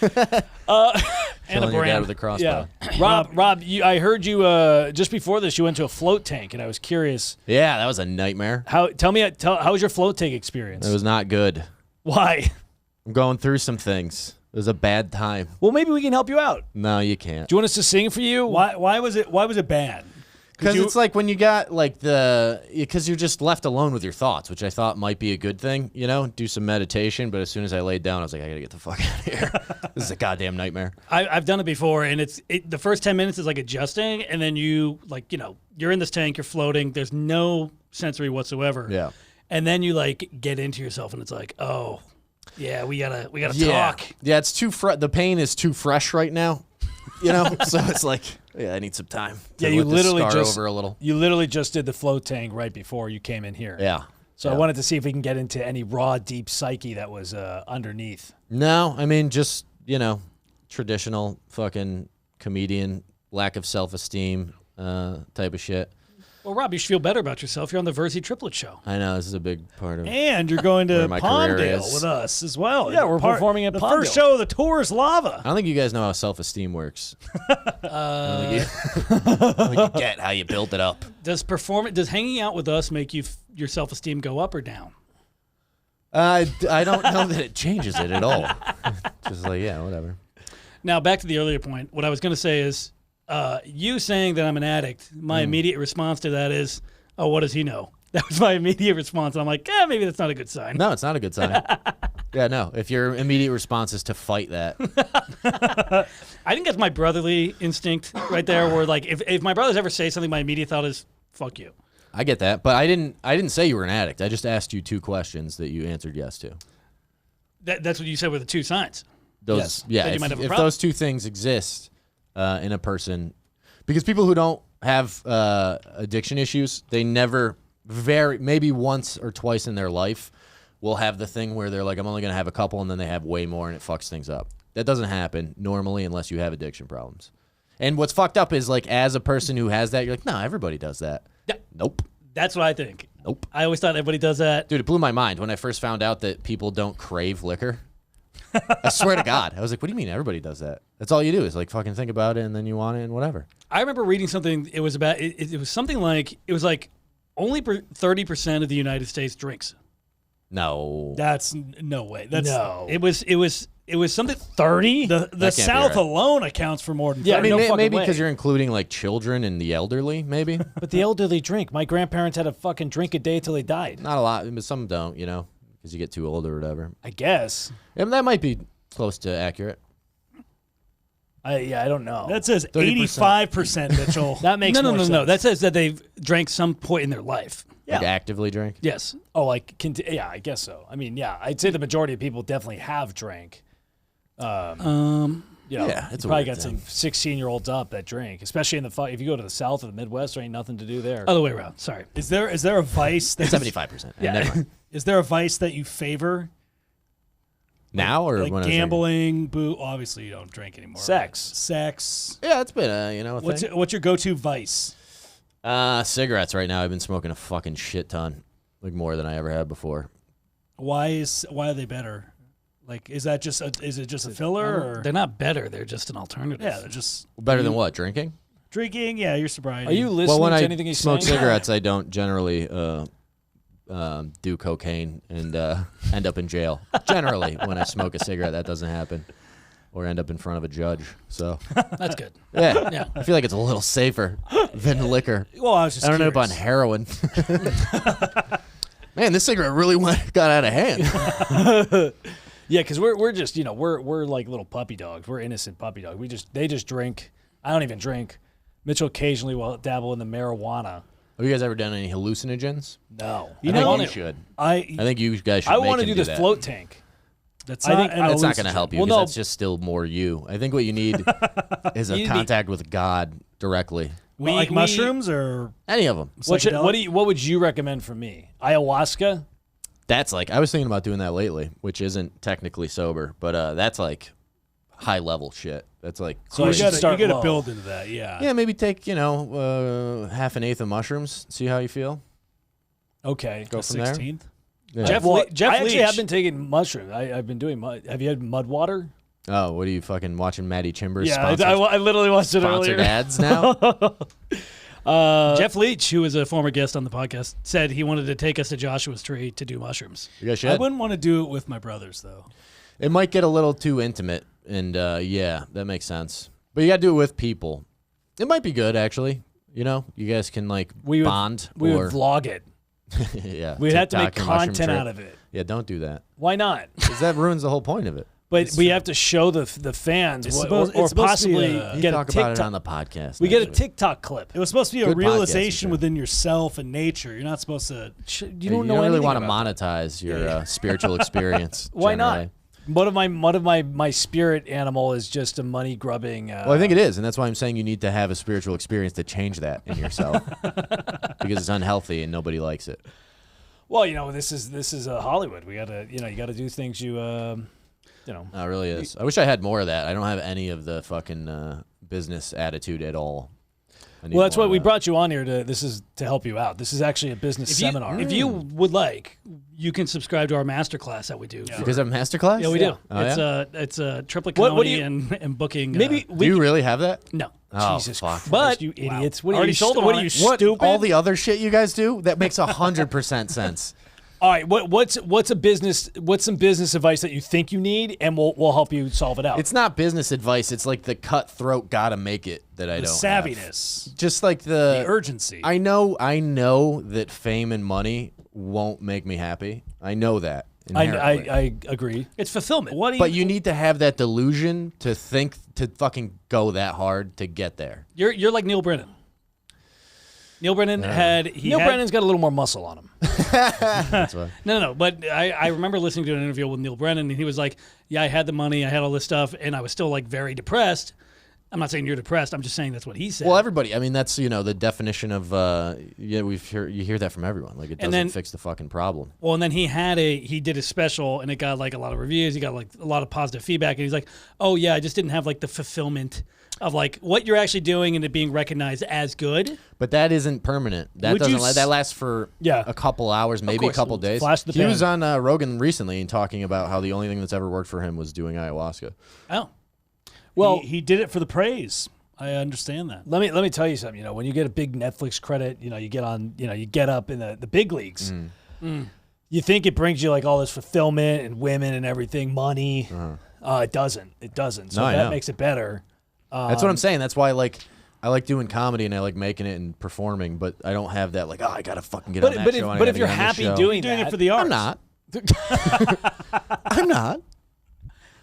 And a Killing your dad brand. with a crossbow. Yeah. Rob, I heard you just before this. You went to a float tank, and I was curious. Yeah, that was a nightmare. How was your float tank experience? It was not good. Why? I'm going through some things. It was a bad time. Well, maybe we can help you out. No, you can't. Do you want us to sing for you? Why was it bad? Because it's like when you got like because you're just left alone with your thoughts, which I thought might be a good thing, you know, do some meditation. But as soon as I laid down, I was like, I got to get the fuck out of here. This is a goddamn nightmare. I've done it before, and the first 10 minutes is like adjusting, and then you like, you're in this tank, you're floating, there's no sensory whatsoever. Yeah. And then you like get into yourself, and it's like, oh, yeah, we gotta talk. Yeah, it's too the pain is too fresh right now, you know. So it's like, I need some time. To you literally over a little. You literally just did the float tank right before you came in here. Yeah. So I wanted to see if we can get into any raw, deep psyche that was underneath. No, I mean just traditional fucking comedian, lack of self-esteem type of shit. Well, Rob, you should feel better about yourself. You're on the Virzi Triplets show. I know, this is a big part of And you're going to where my career Palmdale is. with us as well. Yeah, we're performing at the Palmdale. first show of the tour is Lava. I don't think you guys know how self-esteem works. I don't think you get how you build it up. Does hanging out with us make your self-esteem go up or down? I don't know that it changes it at all. Just like, yeah, whatever. Now, back to the earlier point. What I was going to say is, you saying that I'm an addict, my immediate response to that is, oh, what does he know? That was my immediate response. I'm like, maybe that's not a good sign. No, it's not a good sign. Yeah, no. If your immediate response is to fight that. I think that's my brotherly instinct right there, where like if my brothers ever say something, my immediate thought is, fuck you. I get that, but I didn't say you were an addict. I just asked you 2 questions that you answered yes to. That's what you said were the 2 signs. Those, yeah. That you might have a If problem. those 2 things exist in a person, because people who don't have addiction issues, they never maybe once or twice in their life will have the thing where they're like, I'm only going to have a couple, and then they have way more, and it fucks things up. That doesn't happen normally unless you have addiction problems. And what's fucked up is, like, as a person who has that, you're like, no, everybody does that. Yeah. Nope. That's what I think. Nope. I always thought everybody does that. Dude, it blew my mind when I first found out that people don't crave liquor. I swear to God. I was like, what do you mean everybody does that? That's all you do is, like, fucking think about it, and then you want it, and whatever. I remember reading something. It was about. It was something like only 30% of the United States drinks. No. That's no way. That's No, it was something 30? The That can't be South right. alone accounts for more than Yeah, 30. I mean, no fucking maybe way. because you're including, like, children and the elderly, maybe. But the elderly drink. My grandparents had a fucking drink a day till they died. Not a lot, but some don't, you know, because you get too old or whatever. I guess. And that might be close to accurate. I don't know. That says 30%. 85%, Mitchell. That makes more sense. No. That says that they've drank some point in their life. Yeah. Like, actively drink. Yes. Oh, like, yeah, I guess so. I mean, yeah, I'd say the majority of people definitely have drank. You know, Yeah, it's you a probably weird got thing. some 16-year-olds up that drink, especially in if you go to the South or the Midwest, there ain't nothing to do there. Other way around. Sorry. Is there a vice that 75%. Yeah. Never mind. is there a vice that you favor? Now or Like when I was gambling, boo. Obviously, you don't drink anymore. Sex. Sex. younger? Yeah, it's been a thing. What's your go-to vice? Cigarettes right now. I've been smoking a fucking shit ton, like more than I ever have before. Why are they better? Like, is it just a filler or They're not better. They're just an alternative. yeah, they're just Better than what? Drinking? drinking? Yeah, your sobriety. Are you listening Well, when to I anything he's smoke saying? cigarettes, I don't generally do cocaine and end up in jail. Generally, when I smoke a cigarette, that doesn't happen, or end up in front of a judge. So That's good. yeah, Yeah. I feel like it's a little safer than liquor. Well, I was just I don't end up on curious. heroin. Man, this cigarette really got out of hand. Yeah, because we're just we're like little puppy dogs. We're innocent puppy dogs. They just drink. I don't even drink. Mitchell occasionally will dabble in the marijuana. Have you guys ever done any hallucinogens? No, I think you should. I think you guys should. I want want to do this that. float tank. That's I not think an That's not going to hallucinogen. help you Well, because no. that's just still more you. I think what you need is a You need- contact with God directly. Like mushrooms or Any of them. psychedelic? What would you recommend for me? Ayahuasca? That's like I was thinking about doing that lately, which isn't technically sober, but that's like high level shit. That's like So I you should gotta, start you gotta low. build into that. Yeah. yeah, maybe take half an eighth of mushrooms, see how you feel. Okay. Go from there. 16th. Yeah. Jeff Well, Jeff I actually Leach. have been taking mushrooms. I've been doing mud. Have you had mud water? Oh, what are you fucking watching? Maddie Chambers Yeah, sponsored, I literally watched it sponsored earlier. ads now. Jeff Leach, who was a former guest on the podcast, said he wanted to take us to Joshua's tree to do mushrooms. You guys I should. wouldn't want to do it with my brothers though. It might get a little too intimate, and yeah, that makes sense. But you got to do it with people. It might be good actually. You know, you guys can like We bond. would or vlog it. yeah, We'd have to make TikTok or mushroom content trip. out of it. Yeah, don't do that Why not? because that ruins the whole point of it. But we have to show the fans It's what, supposed- or it's supposed to be possibly a- You get a talk about it TikTok. on the podcast. We get a actually. TikTok clip. It was supposed to be a Good podcasting realization show. within yourself and nature. You're not supposed to. You You don't know really anything want to about monetize your spiritual experience. Why generally. not? One of my spirit animal is just a money grubbing. Well, I think it is, and that's why I'm saying you need to have a spiritual experience to change that in yourself because it's unhealthy and nobody likes it. Well, you know, this is Hollywood. We gotta, you gotta do things you know. No, it really is. I wish I had more of that. I don't have any of the fucking business attitude at all. I need Well, that's more why of we that. brought you on here to help you out. This is actually a business seminar. If you would like, you can subscribe to our masterclass that we do. You guys have a masterclass? Yeah, we do. Oh, It's a triplet What comedy do you- and booking. maybe Do you really have that? No. Oh, Jesus fuck. Christ, But- you wow. idiots! What are Already you? sold them What on are you it. What, stupid? all the other shit you guys do? That makes 100% sense. All right, what's some business advice that you think you need, and we'll help you solve it out. It's not business advice. It's like the cutthroat gotta make it that I The don't have. savviness, Just like the urgency. I know that fame and money won't make me happy. I know that. inherently. I agree. It's fulfillment. What do But you need to have that delusion to think to fucking go that hard to get there. You're like Neil Brennan. Neil Brennan Neil Brennan's got a little more muscle on him. That's why. No. But I remember listening to an interview with Neil Brennan, and he was like, "Yeah, I had the money, I had all this stuff, and I was still like very depressed." I'm not saying you're depressed. I'm just saying that's what he said. Well, everybody. I mean, that's the definition of you hear that from everyone. Like it doesn't then- fix the fucking problem. Well, and then he did a special, and it got like a lot of reviews. He got like a lot of positive feedback, and he's like, "Oh yeah, I just didn't have like the fulfillment of like what you're actually doing and it being recognized as good." But that isn't permanent. That Would you doesn't. That lasts for Yeah. a couple hours, maybe a course. couple days. Flash the he was pan. on Rogan recently and talking about how the only thing that's ever worked for him was doing ayahuasca. Oh, Well, he did it for the praise. I understand that. let me tell you something. When you get a big Netflix credit, you get on, you get up in the big leagues. You think it brings you like all this fulfillment and women and everything, money. It doesn't. It doesn't. So No, I that know. makes it better. That's what I'm saying. That's why I like doing comedy and I like making it and performing, but I don't have that like, oh, I gotta fucking get on that show. But if you're happy doing Doing that, it for the art. I'm not. I'm not.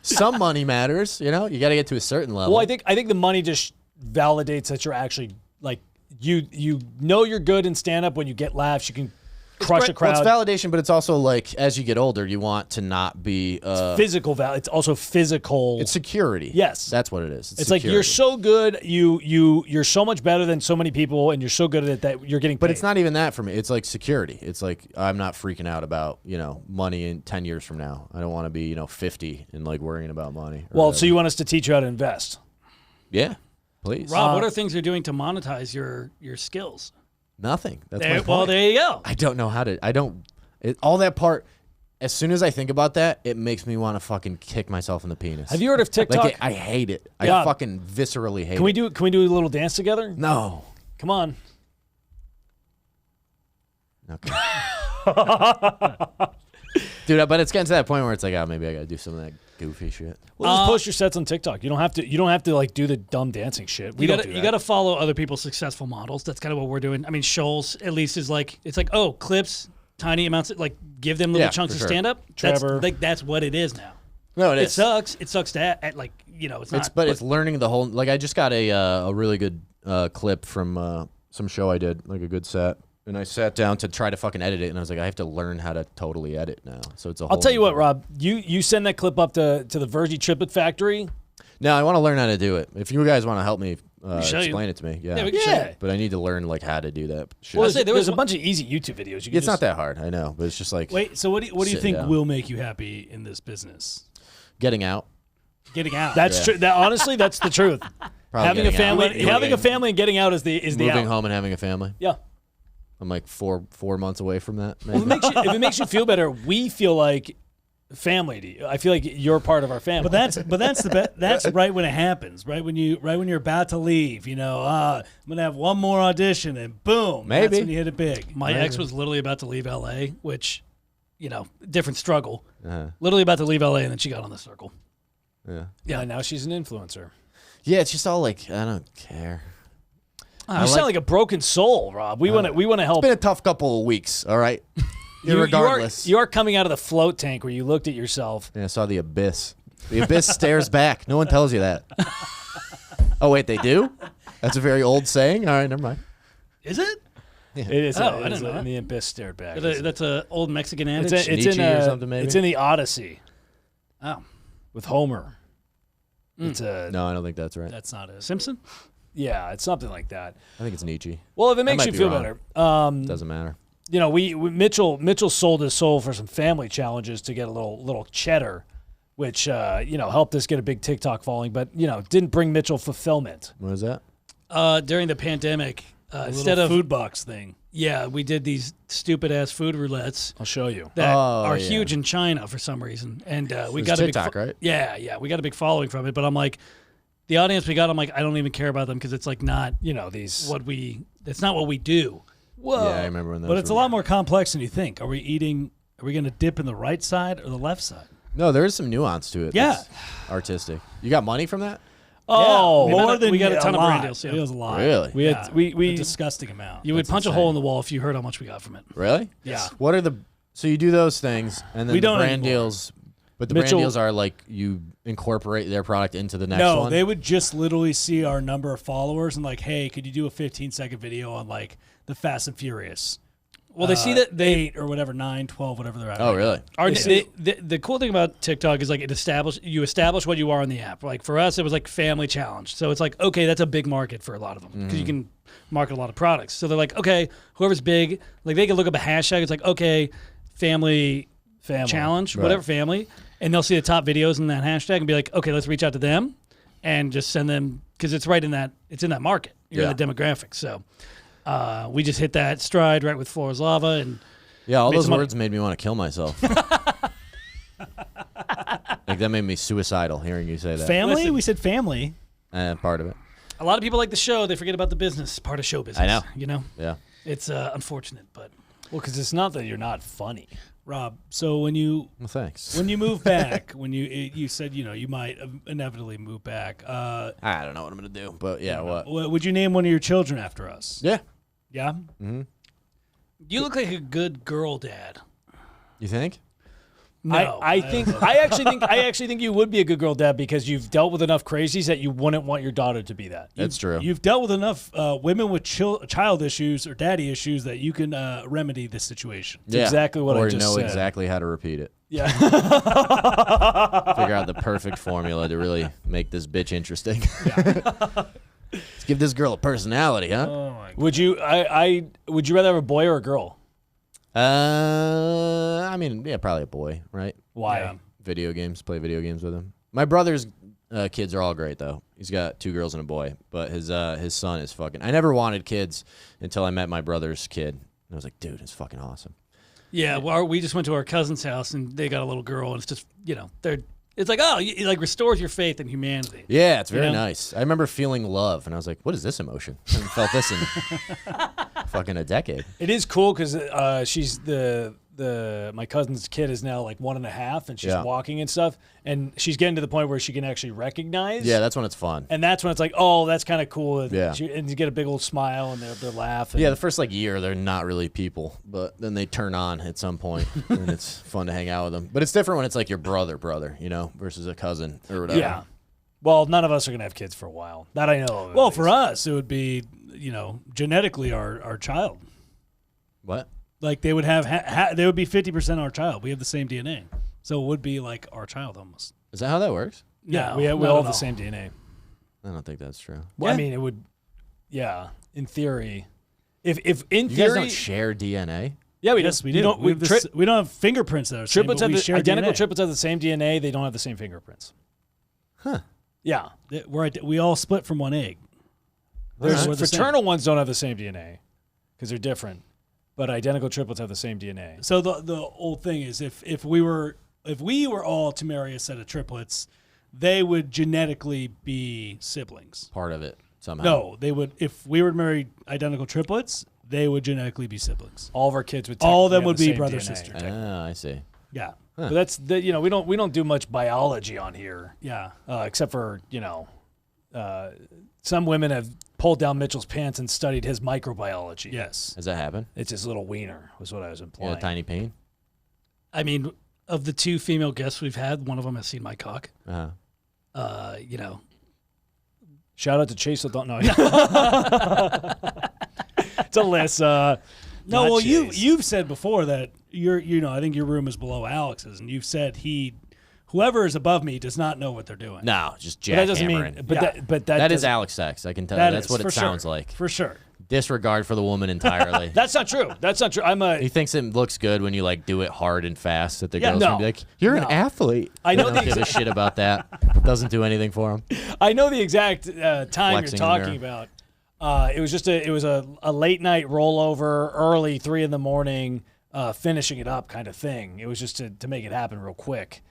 Some money matters, you got to get to a certain level. well, I think the money just validates that you're actually like you know you're good in stand up when you get laughs. You can crush a crowd. Well, it's validation, but it's also like as you get older, you want to not be. Physical value. It's also physical. It's security. Yes. that's what it is. It's like you're security. so good. You're so much better than so many people, and you're so good at it that you're getting paid. But it's not even that for me. It's like security. It's like I'm not freaking out about money in 10 years from now. I don't want to be 50 and like worrying about money. or Well, whatever. so you want us to teach you how to invest? yeah, please. Rob, what are things you're doing to monetize your skills? Nothing. That's my There, point. well, there you go. I don't know how to. I don't. All that part. As soon as I think about that, it makes me want to fucking kick myself in the penis. Have you heard of TikTok? Like I hate it. Yeah. I fucking viscerally hate Can we it. do a little dance together? No. Come on. Okay. Dude, but it's getting to that point where it's like, maybe I gotta do some of that goofy shit. Well, just post your sets on TikTok. You don't have to like do the dumb dancing shit. We You don't gotta do you that. gotta follow other people's successful models. That's kind of what we're doing. I mean, Scholes at least is like it's like clips, tiny amounts, like give them little Yeah, chunks for of sure. stand up. Trevor. That's what it is now. No, it It is. sucks. It sucks to at like it's not. But it's learning the whole. Like I just got a really good clip from some show I did, like a good set, and I sat down to try to fucking edit it, and I was like, I have to learn how to totally edit now. So it's a. I'll whole tell you new what, thing. Rob. You send that clip up to the Virzi Triplet Factory. No, I want to learn how to do it. If you guys want to help me show you. explain it to me, Yeah, we can show Yeah. you. But I need to learn like how to do that. Shit. Well, I'll say there was there's a one- bunch of easy YouTube videos. You can It's not just- that hard, I know, but it's just like Wait, so what do you Sit think down. will make you happy in this business? getting out. Getting out. That's Yeah. true. That honestly, that's the truth. Probably Having a getting out. family, having a family, and getting out is the moving out. home and having a family. Yeah. I'm like four months away from that. Well, Maybe. if it makes you feel better, we feel like family to you. I feel like you're part of our family. But that's that's right when it happens. Right when you're about to leave. I'm gonna have one more audition and boom. Maybe. That's when you hit it big. My ex was literally about to leave LA, which different struggle. Uh-huh. Literally about to leave LA, and then she got on the circle. Yeah. yeah, now she's an influencer. Yeah, it's just all like I don't care. You sound like a broken soul, Rob. We want to help. It's been a tough couple of weeks, all right? Regardless. You are coming out of the float tank where you looked at yourself. Yeah, I saw the abyss. The abyss stares back. No one tells you that. Oh, wait, they do? That's a very old saying? All right, never mind. Is it? Yeah. It is. I didn't know. And the abyss stared back. That's an old Mexican adage. It's Nietzsche or something, maybe? It's in the Odyssey Oh. with Homer. No, I don't think that's right. That's not it. Simpson? Yeah, it's something like that. I think it's Nietzsche. Well, if it makes might you be feel wrong. better, Doesn't matter. you know, Mitchell sold his soul for some family challenges to get a little cheddar, which helped us get a big TikTok following, but didn't bring Mitchell fulfillment. What is that? During the pandemic, instead Little of food box thing. yeah, we did these stupid ass food roulettes I'll show you. that Oh, are yeah. huge in China for some reason, and we It's got TikTok, a big right? Yeah, we got a big following from it. But I'm like, the audience we got, I'm like, I don't even care about them because it's like not These. it's not what we do. Whoa. Yeah, I remember when those But it's a were- lot more complex than you think. Are we going to dip in the right side or the left side? No, there is some nuance to it. Yeah. that's artistic. You got money from that? Oh, we more got than we got a a ton of lot. brand deals. Yeah. It was a lot. Really? we had Yeah, we a disgusting amount. You would That's punch a insane. hole in the wall if you heard how much we got from it. Really? Yeah. What are the... So you do those things, and then We the don't brand anymore. deals... But the Mitchell- brand deals are like you incorporate their product into the next No, one? they would just literally see our number of followers and like, hey, could you do a 15-second video on like the Fast and Furious? Well, they see that they 8 or whatever, 9, 12, whatever they're at. Oh, really? the cool thing about TikTok is like you establish what you are on the app. Like for us, it was like family challenge. So it's like, okay, that's a big market for a lot of them because you can market a lot of products. So they're like, okay, whoever's big, like they can look up a hashtag. It's like, okay, family challenge, Right. whatever family, and they'll see the top videos in that hashtag and be like, okay, let's reach out to them and just send them because it's in that market. You're in the demographic. So we just hit that stride right with Floor is Lava and. Yeah, all Made those some money. words made me want to kill myself. Like, that made me suicidal, hearing you say that. Family? Listen. We said family. Part of it. A lot of people like the show. They forget about the business part of show business. I know. You know, Yeah. it's unfortunate, but Well, because it's not that you're not funny. Rob, so when you Well, thanks. move back, when you said you might inevitably move back, I don't know what I'm going to do, but yeah, what? would you name one of your children after us? Yeah. Yeah? you look like a good girl dad. You think? No, I actually think you would be a good girl dad because you've dealt with enough crazies that you wouldn't want your daughter to be that. That's true. You've dealt with enough women with child issues or daddy issues that you can remedy this situation. Yeah. exactly what I or just know said. exactly how to repeat it. Yeah. Figure out the perfect formula to really make this bitch interesting. Let's give this girl a personality, huh? Oh my God. Would you rather have a boy or a girl? I mean, yeah, probably a boy, right? Why? Yeah. Video games, play video games with him. My brother's kids are all great though. He's got 2 girls and a boy, but his son is fucking. I never wanted kids until I met my brother's kid, and I was like, dude, it's fucking awesome. yeah. Well, we just went to our cousin's house and they got a little girl, and it's just it's like it like restores your faith in humanity. Yeah, it's very know? nice. I remember feeling love, and I was like, what is this emotion? I haven't felt this in fucking a decade. It is cool because she's my cousin's kid is now like 1.5 and she's Yeah. walking and stuff, and she's getting to the point where she can actually recognize. Yeah, that's when it's fun. And that's when it's like, oh, that's kind of cool. Yeah. And you get a big old smile and they're laughing. Yeah, the first year they're not really people, but then they turn on at some point, and it's fun to hang out with them. But it's different when it's like your brother, versus a cousin or whatever. Yeah. Well, none of us are gonna have kids for a while. That I know of. Well, at for least. us, it would be genetically our child. What? Like they would have they would be 50% our child. We have the same DNA, so it would be like our child almost. Is that how that works? Yeah, No, we not all at have the all. same DNA. I don't think that's true. Well, I Yeah. mean, it would. Yeah, in theory. If in You guys theory, don't share DNA? yeah, we Yes, do. we You do. don't- We have we don't have fingerprints that are the same, triplets but have we the share identical DNA. triplets have the same DNA. They don't have the same fingerprints. Huh. Yeah, We all split from one egg. there's We're the same. fraternal ones don't have the same DNA because they're different, but identical triplets have the same DNA. So the old thing is if we were all to marry a set of triplets, they would genetically be siblings. Part of it somehow. No, they would. If we were to marry identical triplets, they would genetically be siblings. All of our kids would. All of them technically would have the be same brother DNA. sister. Ah, I see. Yeah, But that's we don't do much biology on here, yeah. except for some women have pulled down Mitchell's pants and studied his microbiology. Yes. Has that happened? It's his little wiener, was what I was You implying. had a tiny pain? I mean, of the 2 female guests we've had, one of them has seen my cock. Uh-huh. You know, Shout out to Chase. Don't know. It's Alyssa. No, not well, Chase. you've said before that I think your room is below Alex's, and you've said whoever is above me does not know what they're doing. No, just But that doesn't jackhammering. mean. But Yeah. that That is doesn't- Alex sex. I can tell you. That's is, what for it sounds sure. like. For sure. Disregard for the woman entirely. That's not true. That's not true. He thinks it looks good when you like do it hard and fast. That the Yeah, girls no. can be like, "You're an No. athlete." I know They don't the give a shit about that. Doesn't do anything for him. I know the exact time Flexing you're in the talking about. It was a late night rollover, early 3 a.m, finishing it up kind of thing. It was just to make it happen real quick.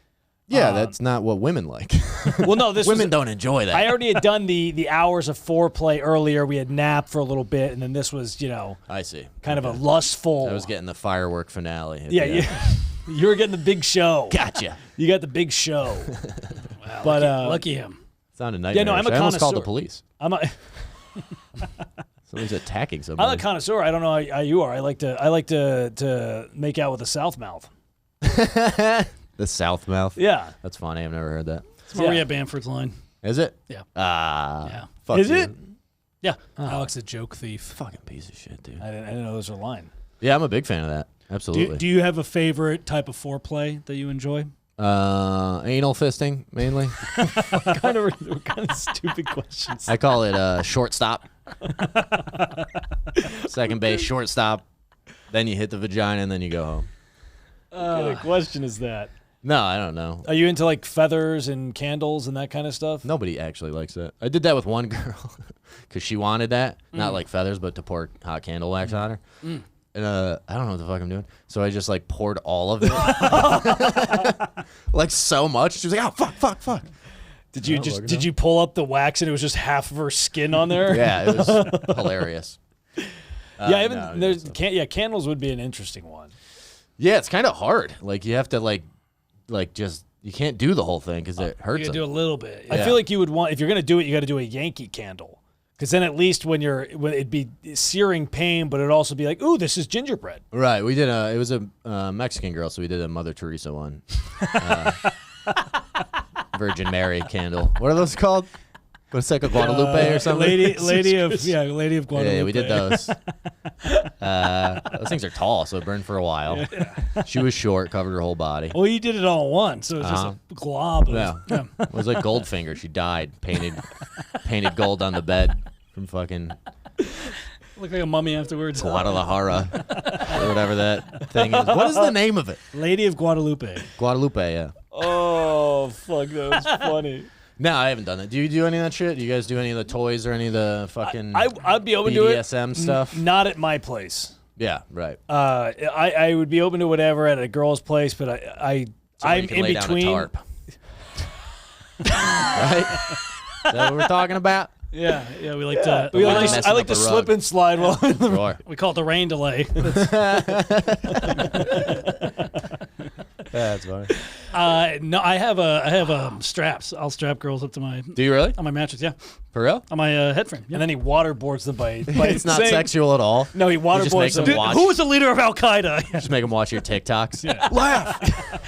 Yeah, that's not what women like. Well, no, this Women was, don't enjoy that. I already had done the hours of foreplay earlier. We had napped for a little bit, and then this was I see. kind of a lustful. I was getting the firework finale. at yeah, the end. you were getting the big show. Gotcha. You got the big show. wow, But, lucky him. Sounded nightmarish. no, I'm a I almost called the connoisseur. police. I'm a Somebody's attacking I'm somebody. a connoisseur. I don't know how you are. I like to make out with a south mouth. The South Mouth. Yeah. That's funny. I've never heard that. It's Maria Bamford's line. Is it? Yeah. Yeah. Fuck Is you. it? Yeah. Alex a joke thief. Fucking piece of shit, dude. I didn't know those were line. Yeah, I'm a big fan of that. Absolutely. Do you have a favorite type of foreplay that you enjoy? Anal fisting mainly. What kind of stupid questions? I call it shortstop. Second base, shortstop. Then you hit the vagina, and then you go home. What kind of question is that? No, I don't know. Are you into like feathers and candles and that kind of stuff? Nobody actually likes that. I did that with one girl because she wanted that. Not like feathers, but to pour hot candle wax on her. And I don't know what the fuck I'm doing. So I just like poured all of it. Like so much. She was like, oh, fuck. Did you pull up the wax and it was just half of her skin on there? Yeah, it was hilarious. Candles would be an interesting one. Yeah, it's kind of hard. Like you have to like just you can't do the whole thing because it You hurts. can do a little bit. I feel like you would want, if you're gonna do it, you got to do a Yankee candle, because then at least when it'd be searing pain, but it'd also be like, ooh, this is gingerbread. Right. We did it was a Mexican girl, so we did a Mother Teresa one. Virgin Mary candle. What are those called? What's that, Guadalupe or something? Lady of Guadalupe. Yeah, we did those. Those things are tall, so it burned for a while. She was short, covered her whole body. Well, you did it all at once, so it was just a glob. Yeah. It was like Goldfinger. She died, painted gold on the bed from fucking Look like a mummy afterwards. Guadalajara or whatever that thing is. What is the name of it? Lady of Guadalupe. Guadalupe, yeah. Oh fuck, that was funny. No, I haven't done that. Do you do any of that shit? Do you guys do any of the toys or any of the fucking I'd be open to it. BDSM stuff? Not at my place. Yeah, right. I would be open to whatever at a girl's place, but Somewhere I'm you can in lay down a between. tarp. Right? Is that what we're talking about? Yeah, we like to. We Not like messing I like up to a slip rug. and slide while I'm in the Sure. We call it the rain delay. That's funny. No, I have straps. I'll strap girls up to my Do you really? on my mattress. Yeah, For real? on my head frame. Yeah. And then he waterboards them by It's not saying- sexual at all. No, he just waterboards makes them them. watch. Who was the leader of Al Qaeda? Just make them watch your TikToks.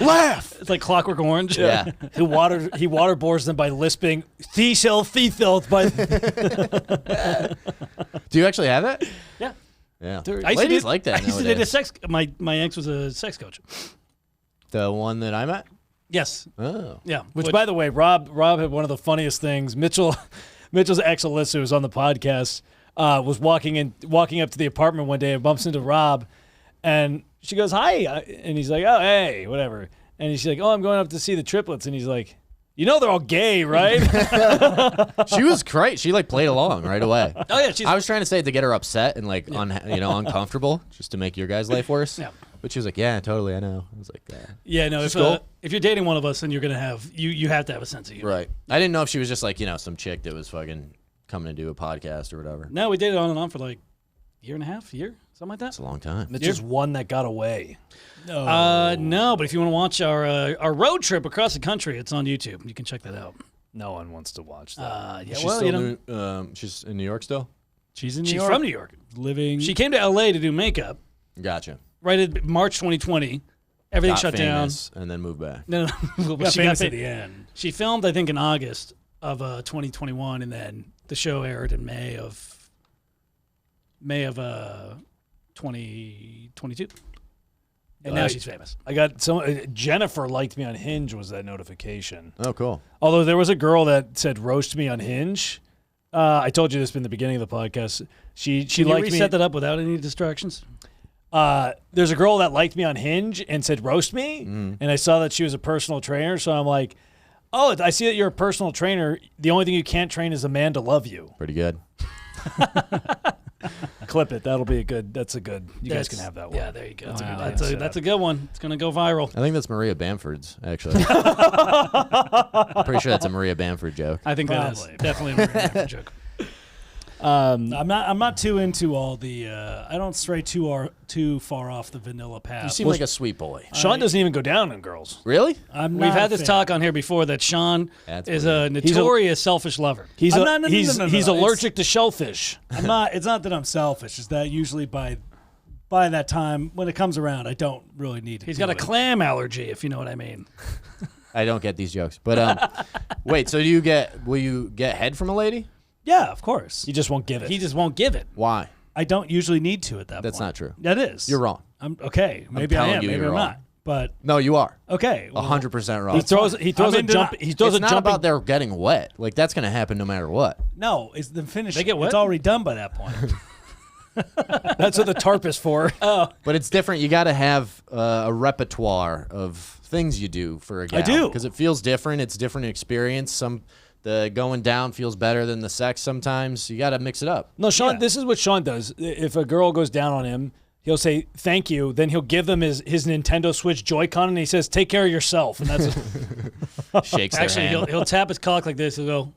Laugh. It's like Clockwork Orange. Yeah. He waterboards them by lisping "Thesel by Do you actually have that? Yeah. Yeah. Dude, I used to Ladies do- like that I used to date a nowadays. sex. My ex was a sex coach. The one that I'm at? Yes. Oh. Yeah. Which, by the way, Rob had one of the funniest things. Mitchell's ex Alyssa, who's on the podcast, was walking up to the apartment one day and bumps into Rob, and she goes, "Hi," and he's like, "Oh, hey, whatever," and she's like, "Oh, I'm going up to see the triplets," and he's like, "You know they're all gay, right?" She was great. She like played along right away. Oh yeah. She's I was trying to say it to get her upset and like uncomfortable, just to make your guys' life worse. Yeah. But she was like, "Yeah, totally, I know." I was like, yeah. No. She's cool. If you're dating one of us, then you're gonna have you have to have a sense of humor. "Right." I didn't know if she was just like some chick that was fucking coming to do a podcast or whatever. No, we dated on and on for like a year, something like that. It's a long time. Mitchell's one that got away. No, but if you want to watch our road trip across the country, it's on YouTube. You can check that out. No one wants to watch that. Yeah, She's well, still she's in New York still? She's in New she's York. from New York. Living. She came to L.A. to do makeup. Gotcha. Right at March 2020. Everything Got shut famous and then moved back. down. No, got famous at the end. She filmed, I think, in August of 2021, and then the show aired in May of 2022. And now she's famous. I got Jennifer liked me on Hinge was that notification. Oh, cool. Although there was a girl that said roast me on Hinge. I told you this in the beginning of the podcast. She Can you liked me. reset that up without any distractions? There's a girl that liked me on Hinge and said roast me, and I saw that she was a personal trainer, so I'm like, oh, I see that you're a personal trainer. The only thing you can't train is a man to love you. Pretty good. Clip it. That'll be a good. That's a good. You guys can have that one. Yeah, there you go. That's a good That's answer. that's a good one. It's gonna go viral. I think that's Maria Bamford's, actually. Pretty sure that's a Maria Bamford joke. I think that is Probably. definitely a Maria Bamford joke. I'm not too into all the. I don't stray too far off the vanilla path. You seem like a sweet boy. Sean doesn't even go down on girls. Really? I'm We've not had a this fan. talk on here before that Sean That's is weird. a notorious selfish lover. He's I'm a, not- no, no, he's no, no, he's no. allergic to shellfish. I'm not. It's not that I'm selfish. It's that usually by that time when it comes around, I don't really need. He's to got do a it. clam allergy, if you know what I mean. I don't get these jokes. But wait, so will you get head from a lady? Yeah, of course. He just won't give it. He just won't give it. Why? I don't usually need to at that point. That's not true. That is. You're wrong. I'm okay. Maybe I telling am. you Maybe you're I'm wrong. not. But No, you are. okay. well, 100% wrong. he throws I'm a into jump. that. He throws It's a not jumping. about they're getting wet. Like, that's going to happen no matter what. No, it's the finish. They get wet? It's already done by that point. That's what the tarp is for. But it's different. You got to have a repertoire of things you do for a gal. do. Because it feels different. It's a different experience. The going down feels better than the sex sometimes. You got to mix it up. No, Sean. Yeah. This is what Sean does. If a girl goes down on him, he'll say thank you. Then he'll give them his Nintendo Switch Joy-Con, and he says, "Take care of yourself." And that's Shakes their Actually, hand. he'll tap his cock like this. He'll go,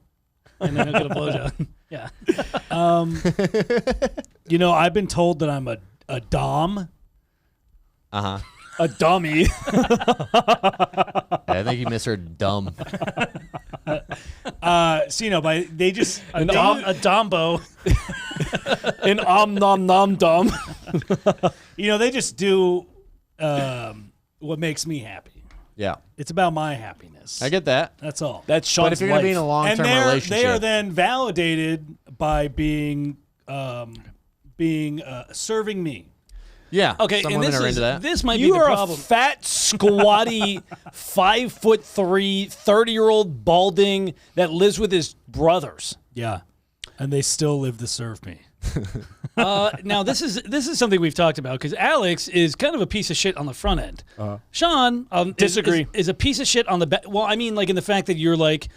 and then he'll get a blowjob. Yeah. I've been told that I'm a dom. Uh-huh. a dummy. I think you misheard dumb. They just A dombo. An nom nom dum. they just do what makes me happy. Yeah. It's about my happiness. I get that. That's all. That's Sean's But if you're going to be in a life. long-term and relationship. they are then validated by being serving me. yeah. Okay, Some and women this are is into that. this might be You the are problem. a fat, squatty, 5'3", 30-year-old balding that lives with his brothers. Yeah, and they still live to serve me. Now this is something we've talked about because Alex is kind of a piece of shit on the front end. Sean Disagree. is a piece of shit on the back. Well, I mean, like in the fact that you're like,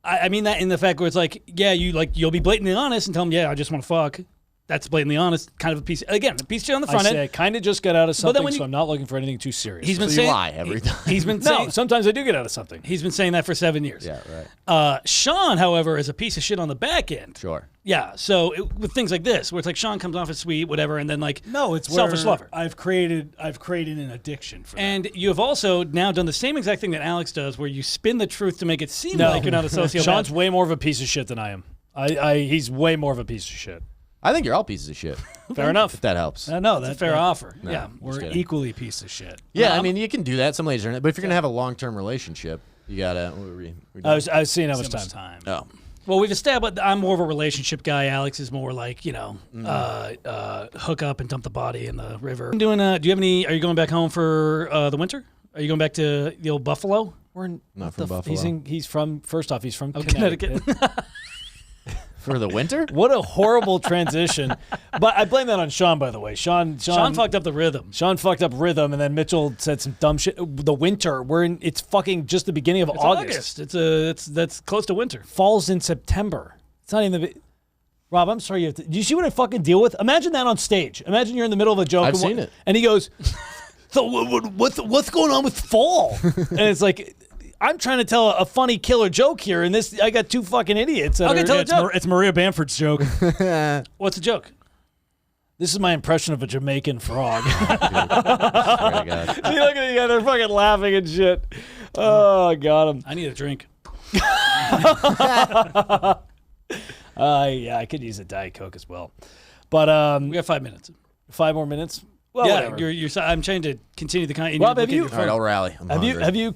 I mean that in the fact where it's like, yeah, you'll be blatantly honest and tell him, yeah, I just want to fuck. That's blatantly honest, kind of a piece. Again, a piece of shit on the front I end. say I kind of just got out of something, when you- so I'm not looking for anything too serious. He's been So you saying lie every time. He's been no, saying sometimes I do get out of something. he's been saying that for 7 years. Yeah, right. Sean, however, is a piece of shit on the back end. Sure. Yeah, so with things like this, where it's like Sean comes off as sweet, whatever, and then like No, it's selfish where lover. I've created an addiction for that. And you have also now done the same exact thing that Alex does, where you spin the truth to make it seem No. like you're not a sociopath. Sean's way more of a piece of shit than I am. He's way more of a piece of shit. I think you're all pieces of shit. Fair enough. If that helps. No, That's a fair offer. No. Yeah. We're kidding. equally piece of shit. Yeah, I mean, you can do that. Some ladies are in it. But if you're going to have a long-term relationship, you got to... I was seeing how much So time. much time. Oh. Well, we've established I'm more of a relationship guy. Alex is more like, hook up and dump the body in the river. Do you have any? Are you going back home for the winter? Are you going back to the old Buffalo? We're in, Not what from the f- Buffalo. He's from. First off, he's from Connecticut. For the winter? What a horrible transition. But I blame that on Sean, by the way. Sean Fucked up the rhythm. Sean fucked up rhythm, and then Mitchell said some dumb shit. The winter. It's fucking just the beginning of It's August. That's close to winter. Falls in September. It's not even the. Rob, I'm sorry. Do you see what I fucking deal with? Imagine that on stage. Imagine you're in the middle of a joke. I've seen it. And he goes, "So what's going on with fall?" And it's like, I'm trying to tell a funny killer joke here, and I got two fucking idiots. That Okay, are- tell the joke. It's Maria Bamford's joke. What's the joke? This is my impression of a Jamaican frog. Swear to God. See, look at you guys. They're fucking laughing and shit. Oh, got him. I need a drink. Yeah, I could use a Diet Coke as well. But We got 5 minutes. 5 more minutes. Well, Yeah, whatever. I'm trying to continue the content. Rob, have you- All right, I'll rally. I'm hungry. Have you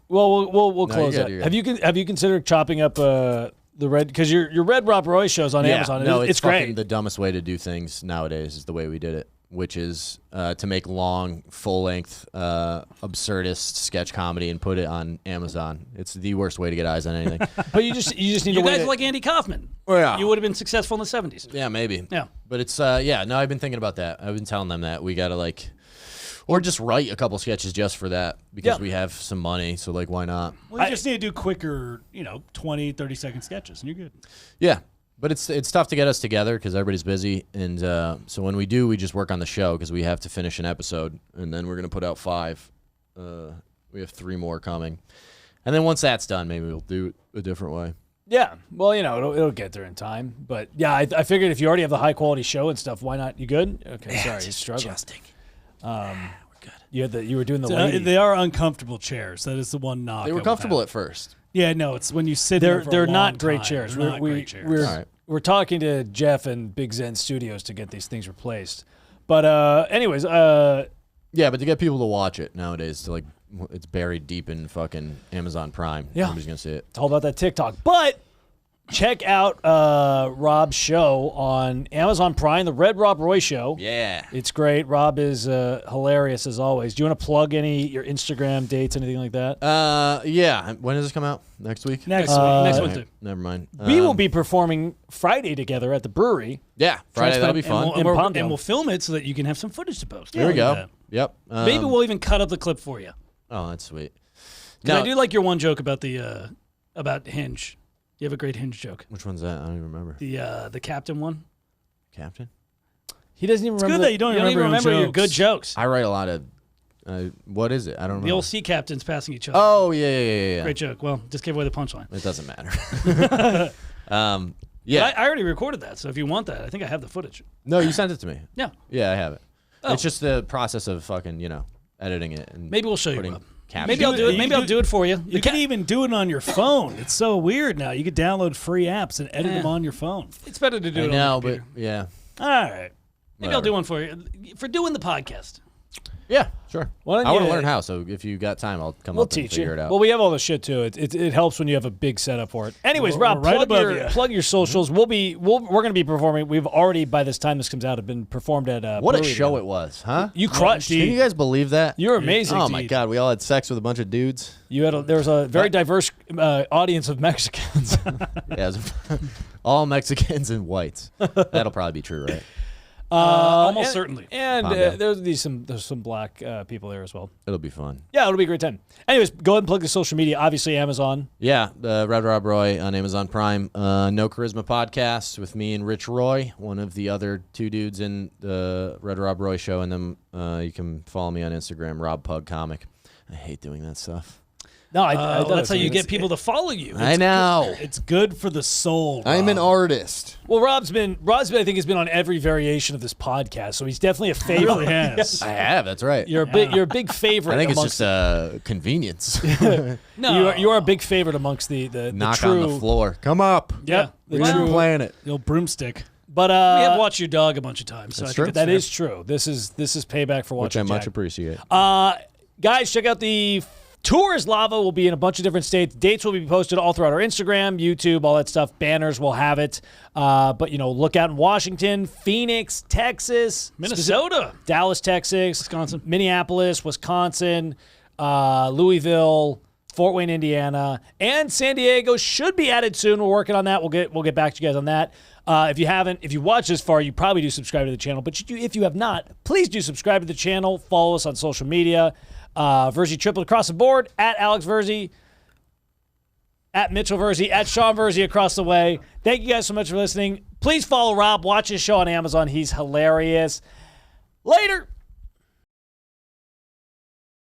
well, we'll No, close you're that. good, you're good. Have you considered chopping up the Red, because your Red Rob Roy shows on Amazon? No, it's fucking great. the dumbest way to do things nowadays is the way we did it, which is to make long, full-length, absurdist sketch comedy and put it on Amazon. It's the worst way to get eyes on anything. But you just need You to wait. guys like Andy Kaufman. Oh, yeah. You would have been successful in the 70s. Yeah, maybe. Yeah. But it's no, I've been thinking about that. I've been telling them that we gotta or just write a couple sketches just for that because Yeah. we have some money. So why not? Well, you just need to do quicker, 20, 30-second sketches, and you're good. Yeah, but it's tough to get us together because everybody's busy, and so when we do, we just work on the show because we have to finish an episode, and then we're gonna put out 5. We have 3 more coming, and then once that's done, maybe we'll do it a different way. Yeah, well, it'll get there in time. But yeah, I figured if you already have the high quality show and stuff, why not? You good? Okay, sorry, he's struggling. We're good. You were doing the lady. They are uncomfortable chairs. That is the one knock. They were I would comfortable have. at first. Yeah, no, it's when you sit there. They're for a not long great time. chairs. They're not great chairs. We're All right. we're talking to Jeff and Big Zen Studios to get these things replaced. But anyways, Yeah, but to get people to watch it nowadays, it's buried deep in fucking Amazon Prime. Yeah. Nobody's gonna see it. it's all about that TikTok. But check out Rob's show on Amazon Prime, the Red Rob Roy Show. Yeah. It's great. Rob is hilarious as always. Do you want to plug your Instagram dates, anything like that? Yeah. When does this come out? Next week? Next Next Uh, Wednesday. Never mind. We will be performing Friday together at the brewery. Yeah, Friday. That'll be And fun. we'll, In Palmdale. and we'll film it so that you can have some footage to post. There we go. that. Yep. Maybe we'll even cut up the clip for you. Oh, that's sweet. Because I do like your one joke about the about Hinge. You have a great Hinge joke. Which one's that? I don't even remember. The captain one. Captain? He doesn't even It's remember. good that you don't You don't even remember your jokes. good jokes. I write a lot of. What is it? I don't remember. The old sea captains passing each other. Oh yeah. Great joke. Well, just give away the punchline. It doesn't matter. Yeah. But I already recorded that, so if you want that, I think I have the footage. No, you sent it to me. Yeah. Yeah, I have it. Oh. It's just the process of fucking editing it and Maybe we'll show you, putting Rob. captions. Maybe I'll do it. You Maybe can I'll do it for you. You can even do it on your phone. It's so weird now. You could download free apps and edit them on your phone. It's better to do I it know, on the but computer. yeah. All right. Maybe I'll whatever. do one for you for doing the podcast. Yeah, sure. Why don't I want to you- learn how, so if you got time, I'll come We'll up and teach figure you. it out. Well, we have all the shit too. It helps when you have a big setup for it. Anyways, We're Rob, right plug above your you. plug your socials. We're going to be performing. We've already, by this time this comes out, have been performed at. What a brewery show together. it was, huh? You crushed. Can you guys believe that? You're amazing. Oh my God, we all had sex with a bunch of dudes. There was a very diverse audience of Mexicans. Yeah, it was all Mexicans and whites. That'll probably be true, right? Almost and- certainly. And Calm down. there's some black people there as well. It'll be fun. Yeah, it'll be a great time. Anyways, go ahead and plug the social media. Obviously, Amazon. Yeah, Red Rob Roy on Amazon Prime. No Charisma podcast with me and Rich Roy, one of the other 2 dudes in the Red Rob Roy show. And then you can follow me on Instagram, Rob Pug Comic. I hate doing that stuff. No, I thought That's how it was- you get people to follow you. I know. It's good for the soul. I'm an Rob. artist. Well, Rob's been I think has been on every variation of this podcast, so he's definitely a He favorite. really has. I have. That's right. You're a big favorite. I think it's amongst just convenience. No, you are a big favorite amongst the Knock true, on the floor. Come up. Yeah, the We're true. planet. The old broomstick. But we have watched your dog a bunch of times. So That's I true. think that it's is true. This is payback for Which I watching. much Jack. appreciate. Guys, check out the Tours Lava. Will be in a bunch of different states. Dates will be posted all throughout our Instagram, YouTube, all that stuff. Banners will have it. But look out in Washington, Phoenix, Texas, Minnesota. Dallas, Texas, Wisconsin. Minneapolis, Wisconsin, Louisville, Fort Wayne, Indiana, and San Diego should be added soon. We're working on that. We'll get back to you guys on that. If you watched this far, you probably do subscribe to the channel. But if you have not, please do subscribe to the channel. Follow us on social media. Virzi Triplets across the board, at Alex Virzi, at Mitchell Virzi, at Sean Virzi across the way. Thank you guys so much for listening. Please follow Rob. Watch his show on Amazon. He's hilarious. Later.